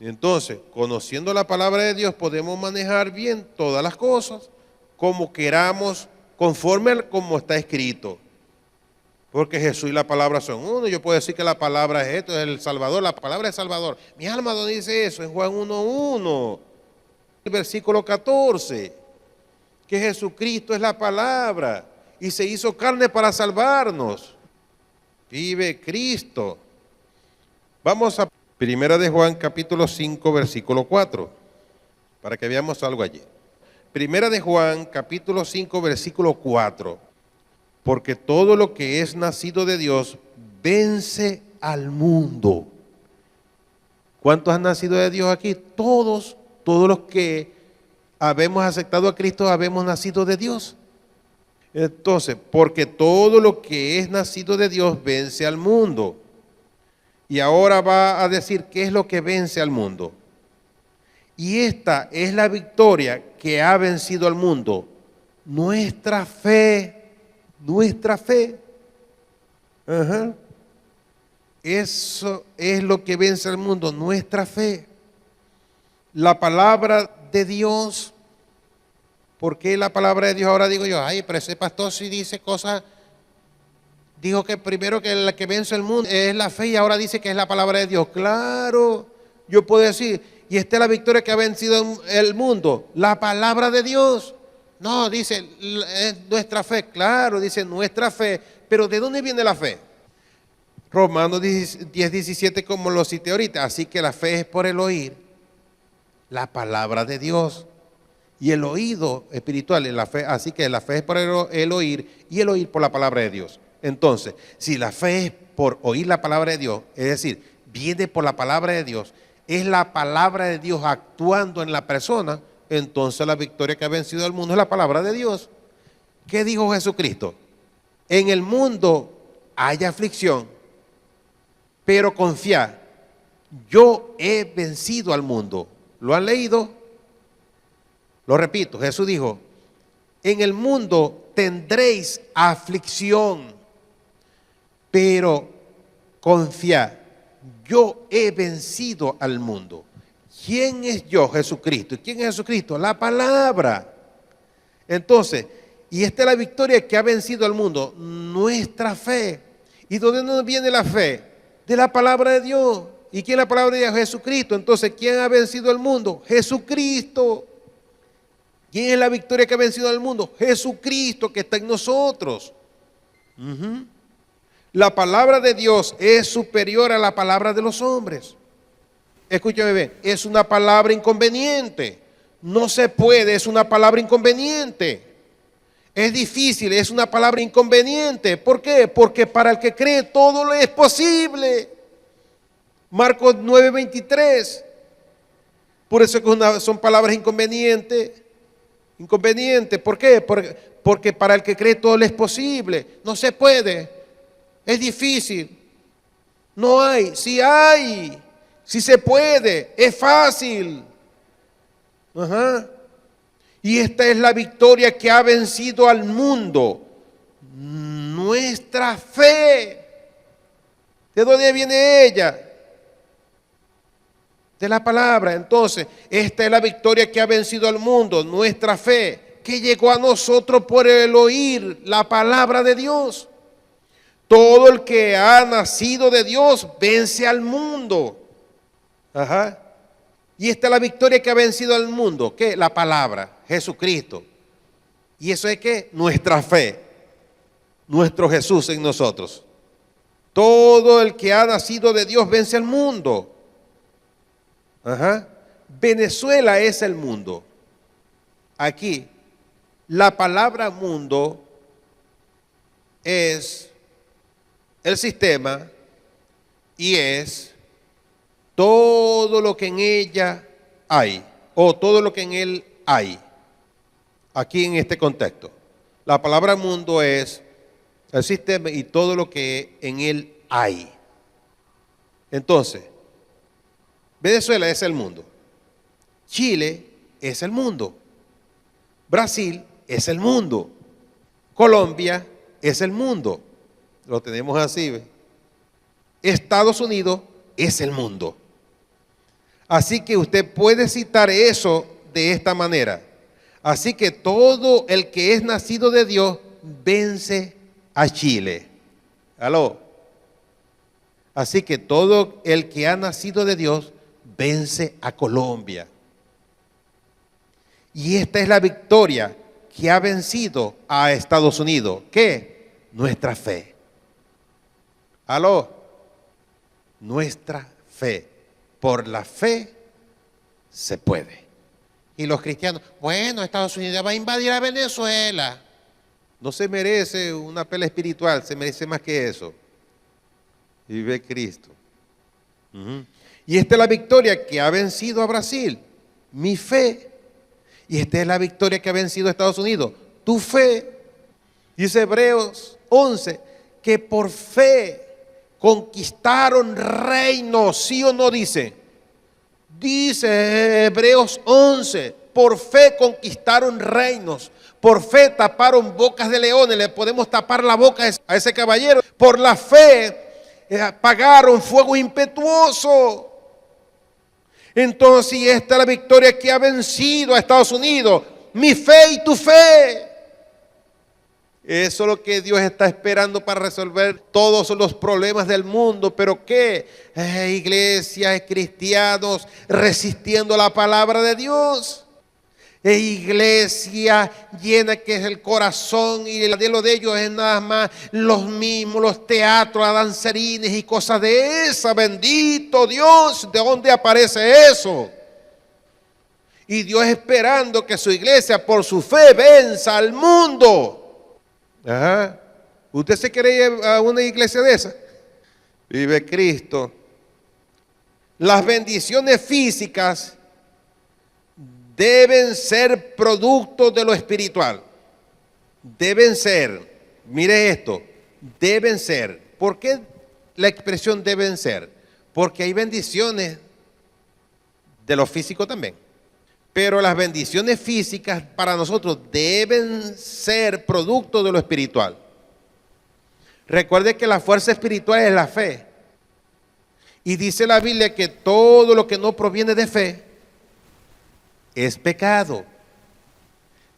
Entonces, conociendo la palabra de Dios, podemos manejar bien todas las cosas como queramos, conforme a como está escrito. Porque Jesús y la palabra son uno. Yo puedo decir que la palabra es esto, es el Salvador, la palabra es Salvador. Mi alma no dice eso, en Juan 1:1, el versículo 14, que Jesucristo es la palabra y se hizo carne para salvarnos. Vive Cristo. Vamos a Primera de Juan, capítulo 5, versículo 4, para que veamos algo allí. Primera de Juan, capítulo 5, versículo 4. Porque todo lo que es nacido de Dios vence al mundo. ¿Cuántos han nacido de Dios aquí? Todos los que habemos aceptado a Cristo, habemos nacido de Dios. Entonces, porque todo lo que es nacido de Dios vence al mundo. Y ahora va a decir qué es lo que vence al mundo. Y esta es la victoria que ha vencido al mundo. Nuestra fe. Nuestra fe. Eso es lo que vence al mundo, nuestra fe. La palabra de Dios. ¿Por qué la palabra de Dios? Ahora digo yo, ay, pero ese pastor sí dice cosas. Dijo que primero que la que vence el mundo es la fe y ahora dice que es la palabra de Dios. Claro, yo puedo decir, y esta es la victoria que ha vencido el mundo, la palabra de Dios. No, dice, es nuestra fe. Claro, dice nuestra fe, pero ¿de dónde viene la fe? Romanos 10:17, como lo cité ahorita. Así que la fe es por el oír la palabra de Dios. Y el oído espiritual es la fe. Así que la fe es por el oír y el oír por la palabra de Dios. Entonces, si la fe es por oír la palabra de Dios, es decir, viene por la palabra de Dios, es la palabra de Dios actuando en la persona, entonces la victoria que ha vencido al mundo es la palabra de Dios. ¿Qué dijo Jesucristo? En el mundo hay aflicción, pero confiad, yo he vencido al mundo. ¿Lo han leído? Lo repito, Jesús dijo, en el mundo tendréis aflicción, pero confiad, yo he vencido al mundo. ¿Quién es yo? Jesucristo. ¿Y quién es Jesucristo? La palabra. Entonces, y esta es la victoria que ha vencido al mundo, nuestra fe. ¿Y dónde nos viene la fe? De la palabra de Dios. ¿Y quién es la palabra de Dios? Jesucristo. Entonces, ¿quién ha vencido al mundo? Jesucristo. ¿Quién es la victoria que ha vencido al mundo? Jesucristo, que está en nosotros. La palabra de Dios es superior a la palabra de los hombres. Escúchame bien, es una palabra inconveniente. No se puede, es una palabra inconveniente. Es difícil, es una palabra inconveniente. ¿Por qué? Porque para el que cree todo lo es posible. Marcos 9:23. Por eso que son palabras inconvenientes. Inconveniente, ¿por qué? Porque para el que cree todo le es posible. No se puede. es difícil. No hay, sí hay, sí se puede, es fácil. Ajá. Y esta es la victoria que ha vencido al mundo. Nuestra fe. ¿De dónde viene ella? De la palabra. Entonces, esta es la victoria que ha vencido al mundo, nuestra fe, que llegó a nosotros por el oír la palabra de Dios. Todo el que ha nacido de Dios vence al mundo. Ajá. Y esta es la victoria que ha vencido al mundo. ¿Qué? La palabra, Jesucristo. ¿Y eso es qué? Nuestra fe. Nuestro Jesús en nosotros. Todo el que ha nacido de Dios vence al mundo. Ajá. Venezuela es el mundo. Aquí, la palabra mundo es el sistema y es todo lo que en ella hay, o todo lo que en él hay. Aquí en este contexto, la palabra mundo es el sistema y todo lo que en él hay. Entonces, Venezuela es el mundo, Chile es el mundo, Brasil es el mundo, Colombia es el mundo. Lo tenemos así, ¿ve? Estados Unidos es el mundo. Así que usted puede citar eso de esta manera. Así que todo el que es nacido de Dios vence a Chile. ¿Aló? Así que todo el que ha nacido de Dios vence a Colombia. Y esta es la victoria que ha vencido a Estados Unidos. ¿Qué? Nuestra fe. ¿Aló? Nuestra fe. Por la fe se puede. Y los cristianos, bueno, Estados Unidos va a invadir a Venezuela. No se merece una pelea espiritual, se merece más que eso. Vive Cristo. Y esta es la victoria que ha vencido a Brasil, mi fe. Y esta es la victoria que ha vencido a Estados Unidos, tu fe. Dice Hebreos 11, que por fe conquistaron reinos, ¿sí o no dice? Dice Hebreos 11, por fe conquistaron reinos, por fe taparon bocas de leones, le podemos tapar la boca a ese caballero, por la fe apagaron fuego impetuoso. Entonces, esta es la victoria que ha vencido a Estados Unidos, mi fe y tu fe. Eso es lo que Dios está esperando para resolver todos los problemas del mundo. ¿Pero qué? Iglesias, cristianos resistiendo la palabra de Dios. Iglesia llena que es el corazón y el anhelo de ellos es nada más los mismos, los teatros, las danzarines y cosas de esa. Bendito Dios, ¿de dónde aparece eso? Y Dios esperando que su iglesia por su fe venza al mundo. Ajá. ¿Usted se quiere ir a una iglesia de esa? Vive Cristo. Las bendiciones físicas deben ser producto de lo espiritual. Deben ser, mire esto, deben ser. ¿Por qué la expresión deben ser? Porque hay bendiciones de lo físico también. Pero las bendiciones físicas para nosotros deben ser producto de lo espiritual. Recuerde que la fuerza espiritual es la fe. Y dice la Biblia que todo lo que no proviene de fe es pecado.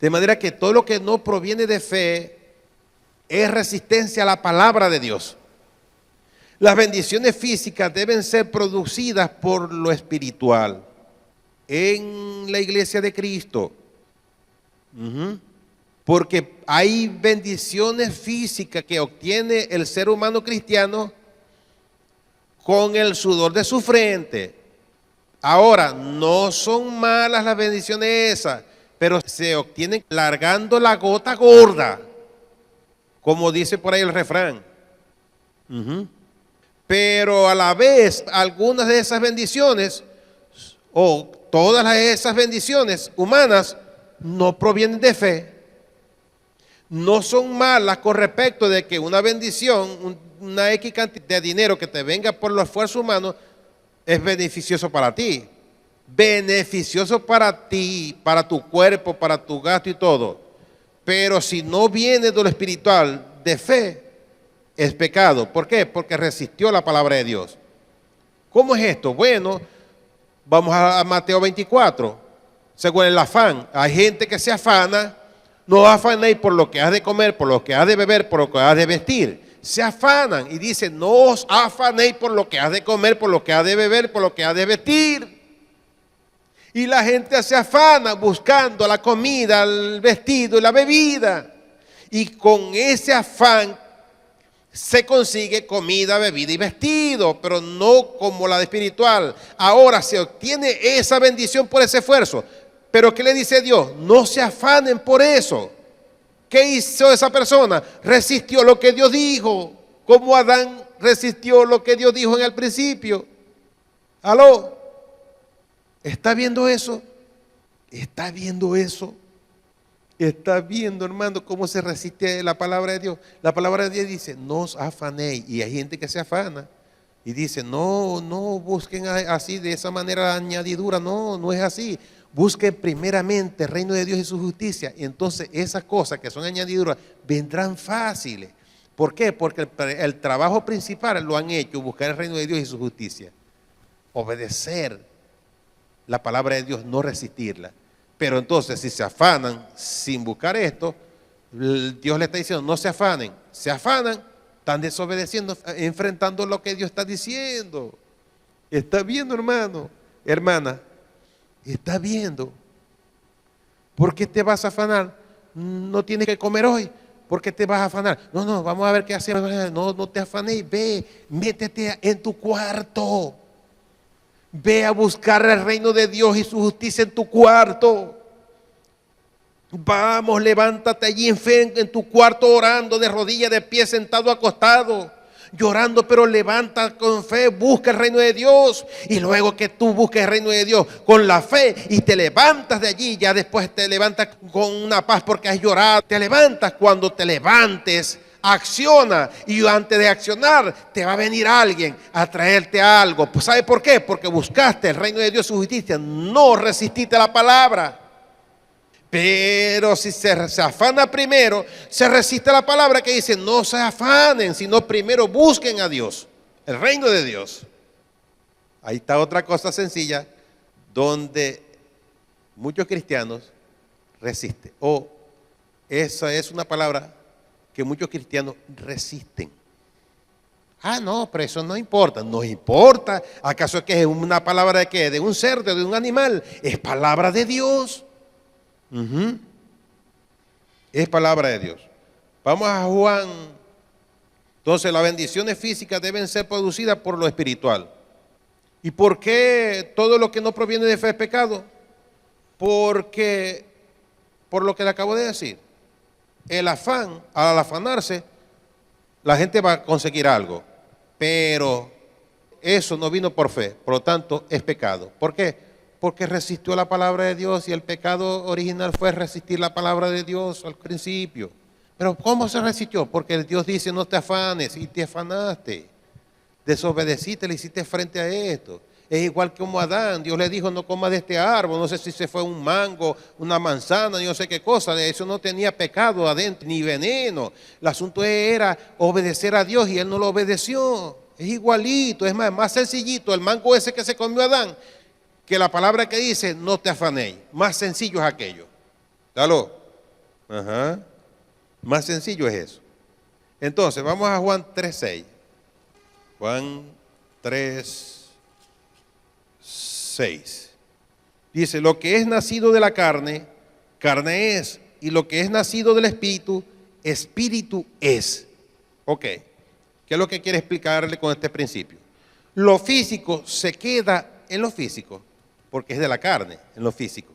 De manera que todo lo que no proviene de fe es resistencia a la palabra de Dios. Las bendiciones físicas deben ser producidas por lo espiritual en la iglesia de Cristo. Porque hay bendiciones físicas que obtiene el ser humano cristiano con el sudor de su frente. Ahora, no son malas las bendiciones esas, pero se obtienen largando la gota gorda, como dice por ahí el refrán. Pero a la vez, algunas de esas bendiciones, o todas esas bendiciones humanas, no provienen de fe. no son malas con respecto de que una bendición, una X cantidad de dinero que te venga por los esfuerzos humanos, es beneficioso para ti. Beneficioso para ti, para tu cuerpo, para tu gasto y todo. Pero si no viene de lo espiritual, de fe, es pecado. ¿Por qué? Porque resistió la palabra de Dios. ¿Cómo es esto? Bueno, vamos a Mateo 24. Según el afán, hay gente que se afana. No afanéis por lo que has de comer, por lo que has de beber, por lo que has de vestir. Se afanan y dicen, no os afanéis por lo que has de comer, por lo que has de beber, por lo que has de vestir. Y la gente se afana buscando la comida, el vestido y la bebida. Y con ese afán se consigue comida, bebida y vestido, pero no como la de espiritual. Ahora se obtiene esa bendición por ese esfuerzo. Pero ¿qué le dice Dios? No se afanen por eso. ¿Qué hizo esa persona? Resistió lo que Dios dijo, como Adán resistió lo que Dios dijo en el principio. ¿Aló? ¿Está viendo eso? ¿Está viendo eso? ¿Está viendo, hermano, cómo se resiste la palabra de Dios? La palabra de Dios dice, no os afanéis. Y hay gente que se afana y dice, no busquen así, de esa manera la añadidura. No es así. Busquen primeramente el reino de Dios y su justicia. Y entonces esas cosas que son añadiduras vendrán fáciles. ¿Por qué? Porque el trabajo principal lo han hecho, buscar el reino de Dios y su justicia. Obedecer la palabra de Dios, no resistirla. Pero entonces si se afanan sin buscar esto, Dios le está diciendo, no se afanen. Se afanan, están desobedeciendo, enfrentando lo que Dios está diciendo. ¿Está viendo, hermano? Hermana, ¿está viendo? ¿Por qué te vas a afanar? No tienes que comer hoy. ¿Por qué te vas a afanar? No, vamos a ver qué hacemos. No te afanes, ve, métete en tu cuarto. Ve a buscar el reino de Dios y su justicia en tu cuarto. Vamos, levántate allí en tu cuarto orando, de rodillas, de pie, sentado, acostado, llorando, pero levanta con fe, busca el reino de Dios. Y luego que tú busques el reino de Dios con la fe y te levantas de allí, ya después te levantas con una paz porque has llorado. Te levantas, cuando te levantes, acciona, y antes de accionar te va a venir alguien a traerte algo. Pues ¿sabe por qué? Porque buscaste el reino de Dios y su justicia, no resististe la palabra. Pero si se afana primero, se resiste la palabra que dice, no se afanen, sino primero busquen a Dios, el reino de Dios. Ahí está otra cosa sencilla donde muchos cristianos resisten. Esa es una palabra que muchos cristianos resisten. No, pero eso no importa. No importa. ¿Acaso es que es una palabra de qué? ¿De un cerdo, de un animal? Es palabra de Dios. Es palabra de Dios. Vamos a Juan. Entonces las bendiciones físicas deben ser producidas por lo espiritual. ¿Y por qué todo lo que no proviene de fe es pecado? Porque, por lo que le acabo de decir, el afán, al afanarse, la gente va a conseguir algo, pero eso no vino por fe, por lo tanto es pecado. ¿Por qué? Porque resistió la palabra de Dios, y el pecado original fue resistir la palabra de Dios al principio. Pero ¿cómo se resistió? Porque Dios dice, no te afanes, y te afanaste, desobedeciste, le hiciste frente a esto. Es igual que como Adán, Dios le dijo, no comas de este árbol, no sé si se fue un mango, una manzana, yo no sé qué cosa, de eso no tenía pecado adentro, ni veneno. El asunto era obedecer a Dios y él no lo obedeció. Es igualito, es más sencillito el mango ese que se comió Adán, que la palabra que dice, no te afanéis. Más sencillo es aquello. ¿Aló? Más sencillo es eso. Entonces, vamos a Juan 3:6. Juan 3:6. Dice, lo que es nacido de la carne, carne es. Y lo que es nacido del espíritu, espíritu es. Ok. ¿Qué es lo que quiere explicarle con este principio? Lo físico se queda en lo físico, porque es de la carne, en lo físico.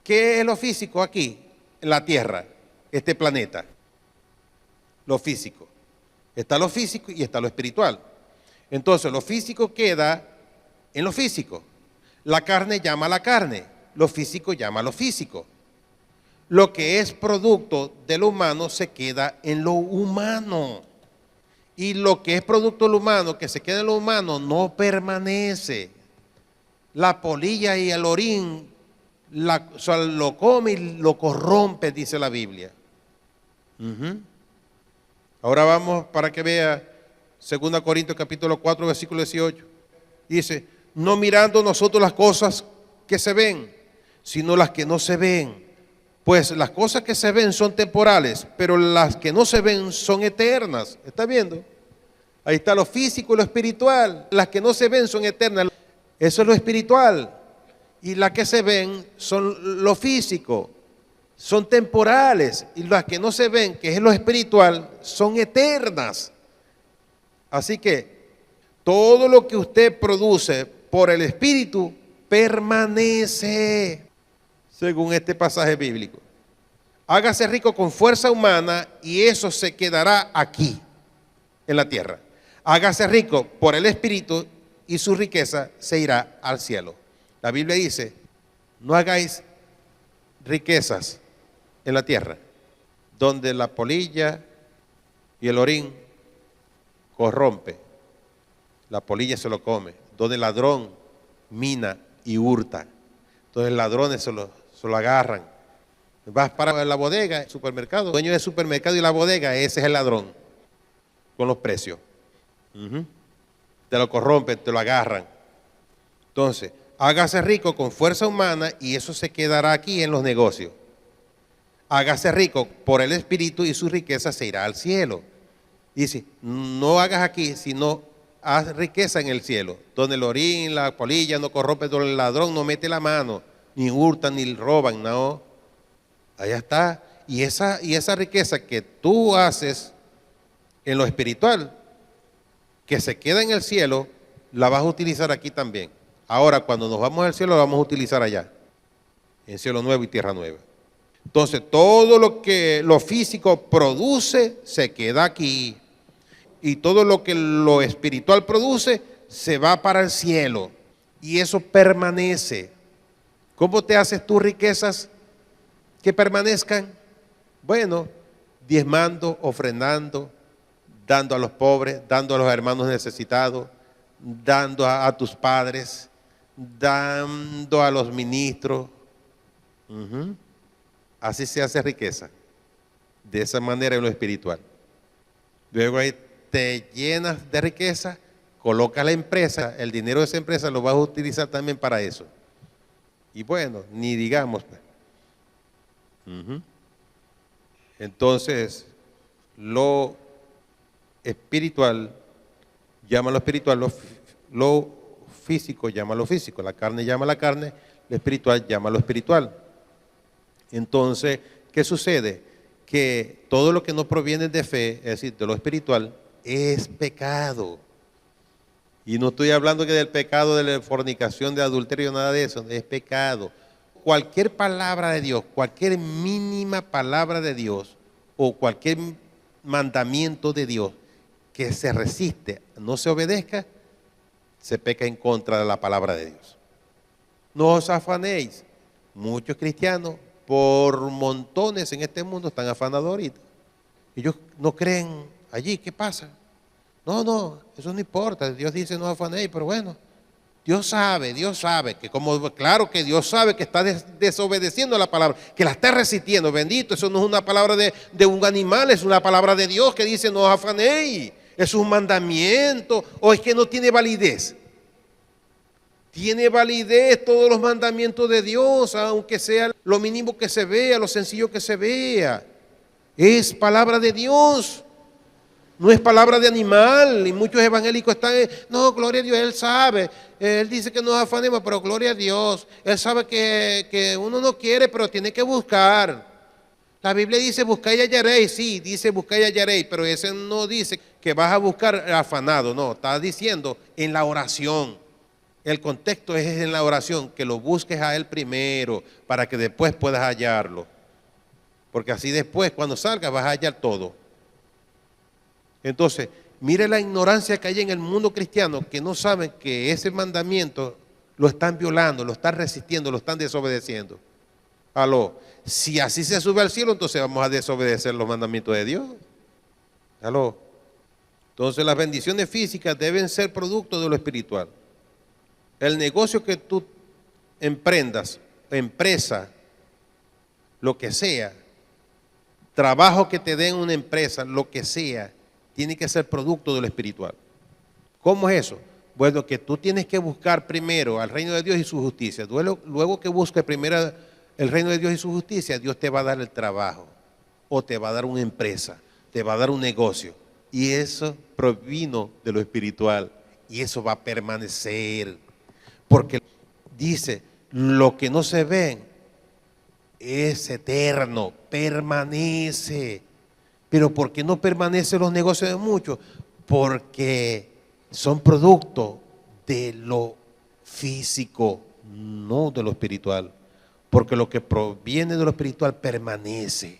¿Qué es lo físico aquí? En la tierra, este planeta. Lo físico. Está lo físico y está lo espiritual. Entonces, lo físico queda en lo físico. La carne llama a la carne, lo físico llama a lo físico. Lo que es producto de lo humano se queda en lo humano. Y lo que es producto de lo humano, que se queda en lo humano, no permanece. La polilla y el orín lo come y lo corrompe, dice la Biblia. Ahora vamos para que vea 2 Corintios capítulo 4, versículo 18. Dice, no mirando nosotros las cosas que se ven, sino las que no se ven. Pues las cosas que se ven son temporales, pero las que no se ven son eternas. ¿Está viendo? Ahí está lo físico y lo espiritual. Las que no se ven son eternas. Eso es lo espiritual. Y las que se ven son lo físico. Son temporales. Y las que no se ven, que es lo espiritual, son eternas. Así que todo lo que usted produce por el Espíritu permanece, según este pasaje bíblico. Hágase rico con fuerza humana y eso se quedará aquí, en la tierra. Hágase rico por el Espíritu y su riqueza se irá al cielo. La Biblia dice, no hagáis riquezas en la tierra, donde la polilla y el orín corrompe, la polilla se lo come, donde el ladrón mina y hurta, entonces ladrones se lo agarran. Vas para la bodega, el supermercado, el dueño del supermercado y la bodega, ese es el ladrón, con los precios. Te lo corrompen, te lo agarran. Entonces, hágase rico con fuerza humana y eso se quedará aquí en los negocios. Hágase rico por el Espíritu y su riqueza se irá al cielo. Dice, no hagas aquí, sino haz riqueza en el cielo, donde el orín, la polilla no corrompe, donde el ladrón no mete la mano, ni hurtan, ni roban, no. Allá está. Y esa riqueza que tú haces en lo espiritual, que se queda en el cielo, la vas a utilizar aquí también. Ahora, cuando nos vamos al cielo, la vamos a utilizar allá, en cielo nuevo y tierra nueva. Entonces, todo lo que lo físico produce, se queda aquí. Y todo lo que lo espiritual produce, se va para el cielo. Y eso permanece. ¿Cómo te haces tus riquezas que permanezcan? Bueno, diezmando, ofrendando, dando a los pobres, dando a los hermanos necesitados, dando a tus padres, dando a los ministros. Así se hace riqueza, de esa manera en lo espiritual. Luego ahí te llenas de riqueza, colocas la empresa, el dinero de esa empresa lo vas a utilizar también para eso. Y bueno, ni digamos. Entonces, lo espiritual llama a lo espiritual, lo físico llama a lo físico, la carne llama a la carne, lo espiritual llama a lo espiritual. Entonces, ¿qué sucede? Que todo lo que no proviene de fe, es decir, de lo espiritual, es pecado. Y no estoy hablando que del pecado de la fornicación, de adulterio, nada de eso, es pecado. Cualquier palabra de Dios, cualquier mínima palabra de Dios o cualquier mandamiento de Dios que se resiste, no se obedezca, se peca en contra de la palabra de Dios. No os afanéis. Muchos cristianos por montones en este mundo están afanados ahorita. Ellos no creen allí, ¿qué pasa? No, eso no importa, Dios dice no afanéis, pero bueno, Dios sabe, que como, claro que Dios sabe que está desobedeciendo la palabra, que la está resistiendo, bendito, eso no es una palabra de un animal, es una palabra de Dios que dice no afanéis, es un mandamiento, o es que no tiene validez. Tiene validez todos los mandamientos de Dios, aunque sea lo mínimo que se vea, lo sencillo que se vea. Es palabra de Dios, no es palabra de animal. Y muchos evangélicos están, no, gloria a Dios, Él sabe. Él dice que nos afanemos, pero gloria a Dios. Él sabe que uno no quiere, pero tiene que buscar. La Biblia dice, buscáis y hallaréis. Sí, dice buscáis y hallaréis, pero ese no dice que vas a buscar afanado. No, está diciendo en la oración. El contexto es en la oración, que lo busques a Él primero para que después puedas hallarlo. Porque así después, cuando salgas, vas a hallar todo. Entonces, mire la ignorancia que hay en el mundo cristiano, que no saben que ese mandamiento lo están violando, lo están resistiendo, lo están desobedeciendo. Aló. Si así se sube al cielo, entonces vamos a desobedecer los mandamientos de Dios. Aló. Entonces las bendiciones físicas deben ser producto de lo espiritual. El negocio que tú emprendas, empresa, lo que sea, trabajo que te den una empresa, lo que sea, tiene que ser producto de lo espiritual. ¿Cómo es eso? Bueno, que tú tienes que buscar primero al reino de Dios y su justicia. Luego que busques primero el reino de Dios y su justicia, Dios te va a dar el trabajo, o te va a dar una empresa, te va a dar un negocio. Y eso provino de lo espiritual, y eso va a permanecer. Porque dice, lo que no se ve es eterno, permanece. Pero ¿por qué no permanecen los negocios de muchos? Porque son producto de lo físico, no de lo espiritual. Porque lo que proviene de lo espiritual permanece.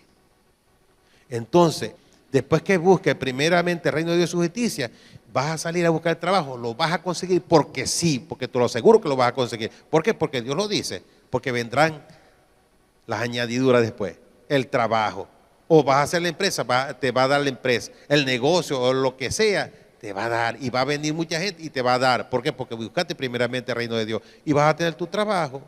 Entonces, después que busques primeramente el reino de Dios y su justicia, vas a salir a buscar el trabajo, lo vas a conseguir porque sí, porque te lo aseguro que lo vas a conseguir. ¿Por qué? Porque Dios lo dice, porque vendrán las añadiduras después, el trabajo. O vas a hacer la empresa, te va a dar la empresa, el negocio o lo que sea, te va a dar, y va a venir mucha gente y te va a dar. ¿Por qué? Porque buscaste primeramente el reino de Dios y vas a tener tu trabajo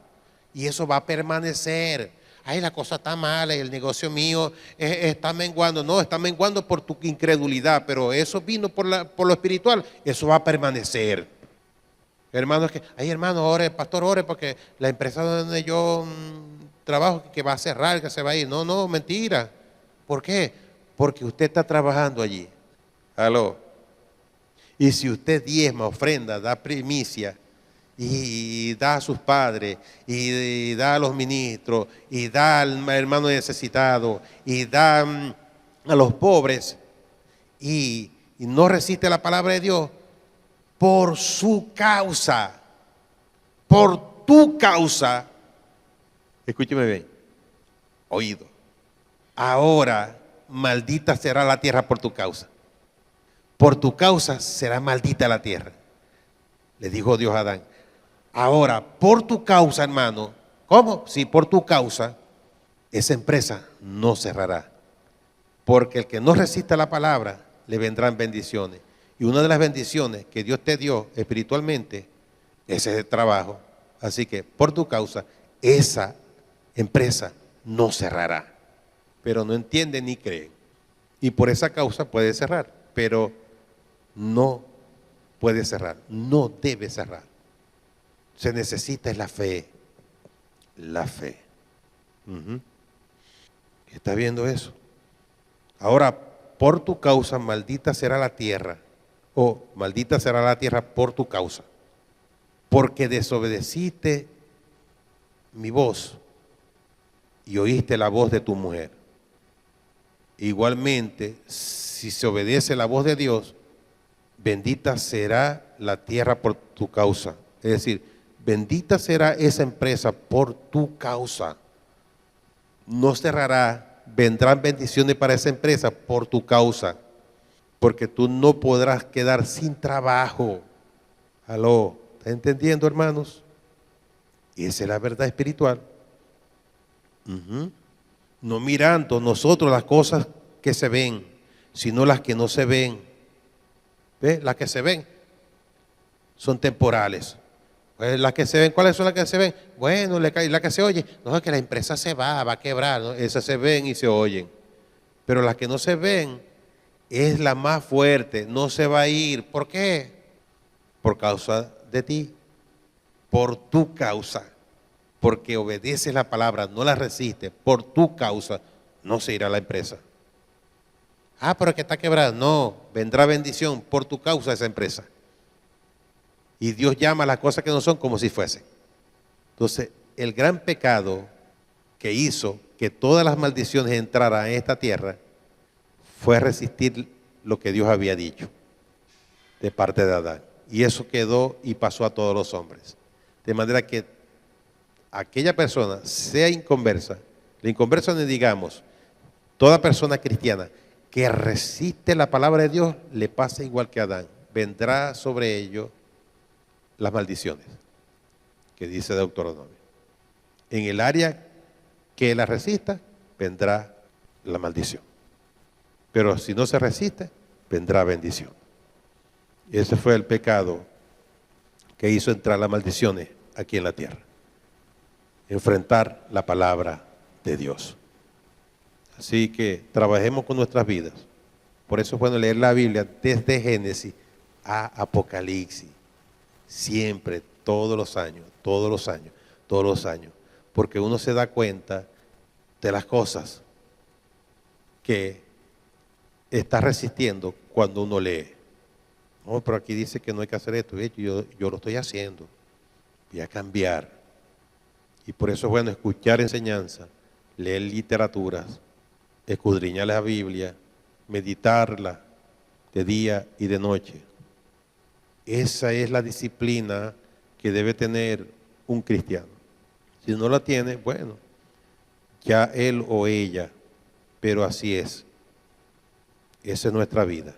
y eso va a permanecer. Ay, la cosa está mala, el negocio mío está menguando. No, está menguando por tu incredulidad, pero eso vino por lo espiritual, eso va a permanecer. Hermanos, ay hermano, ore, pastor, ore, porque la empresa donde yo trabajo que va a cerrar, que se va a ir. No, no, mentira. ¿Por qué? Porque usted está trabajando allí. Aló. Y si usted diezma, ofrenda, da primicia, y da a sus padres, y da a los ministros, y da al hermano necesitado, y da a los pobres, y no resiste la palabra de Dios, por su causa, por tu causa, escúcheme bien, oído, ahora maldita será la tierra por tu causa. Por tu causa será maldita la tierra. Le dijo Dios a Adán. Ahora, por tu causa, hermano, ¿cómo? Sí, por tu causa, esa empresa no cerrará. Porque el que no resista la palabra, le vendrán bendiciones. Y una de las bendiciones que Dios te dio espiritualmente, ese es el trabajo. Así que, por tu causa, esa empresa no cerrará. Pero no entienden ni creen. Y por esa causa puede cerrar, pero no puede cerrar, no debe cerrar. Se necesita es la fe. La fe. ¿Está viendo eso? Ahora, por tu causa, maldita será la tierra. O maldita será la tierra por tu causa. Porque desobedeciste mi voz y oíste la voz de tu mujer. Igualmente, si se obedece la voz de Dios, bendita será la tierra por tu causa. Es decir, bendita será esa empresa por tu causa. No cerrará, vendrán bendiciones para esa empresa por tu causa. Porque tú no podrás quedar sin trabajo. ¿Aló? ¿Está entendiendo, hermanos? Y esa es la verdad espiritual. No mirando nosotros las cosas que se ven, sino las que no se ven. ¿Ve? Las que se ven son temporales. Pues las que se ven, ¿cuáles son las que se ven? Bueno, la que se oye, no, es que la empresa se va a quebrar, ¿no? Esas se ven y se oyen. Pero las que no se ven es la más fuerte, no se va a ir. ¿Por qué? Por causa de ti, por tu causa. Porque obedeces la palabra, no la resistes, por tu causa no se irá la empresa. Ah, pero es que está quebrada. No, vendrá bendición por tu causa esa empresa. Y Dios llama a las cosas que no son como si fuesen. Entonces, el gran pecado que hizo que todas las maldiciones entraran en esta tierra fue resistir lo que Dios había dicho de parte de Adán. Y eso quedó y pasó a todos los hombres. De manera que aquella persona sea inconversa, la inconversa no digamos, toda persona cristiana que resiste la palabra de Dios le pasa igual que a Adán. Vendrá sobre ellos las maldiciones que dice Deuteronomio. En el área que la resista, vendrá la maldición. Pero si no se resiste, vendrá bendición. Ese fue el pecado que hizo entrar las maldiciones aquí en la tierra. Enfrentar la palabra de Dios. Así que trabajemos con nuestras vidas. Por eso es bueno leer la Biblia desde Génesis a Apocalipsis. Siempre, todos los años, todos los años, todos los años. Porque uno se da cuenta de las cosas que está resistiendo cuando uno lee. No, pero aquí dice que no hay que hacer esto. Yo lo estoy haciendo. Voy a cambiar. Y por eso es bueno escuchar enseñanza, leer literaturas, escudriñar la Biblia, meditarla de día y de noche. Esa es la disciplina que debe tener un cristiano. Si no la tiene, bueno, ya él o ella, pero así es. Esa es nuestra vida.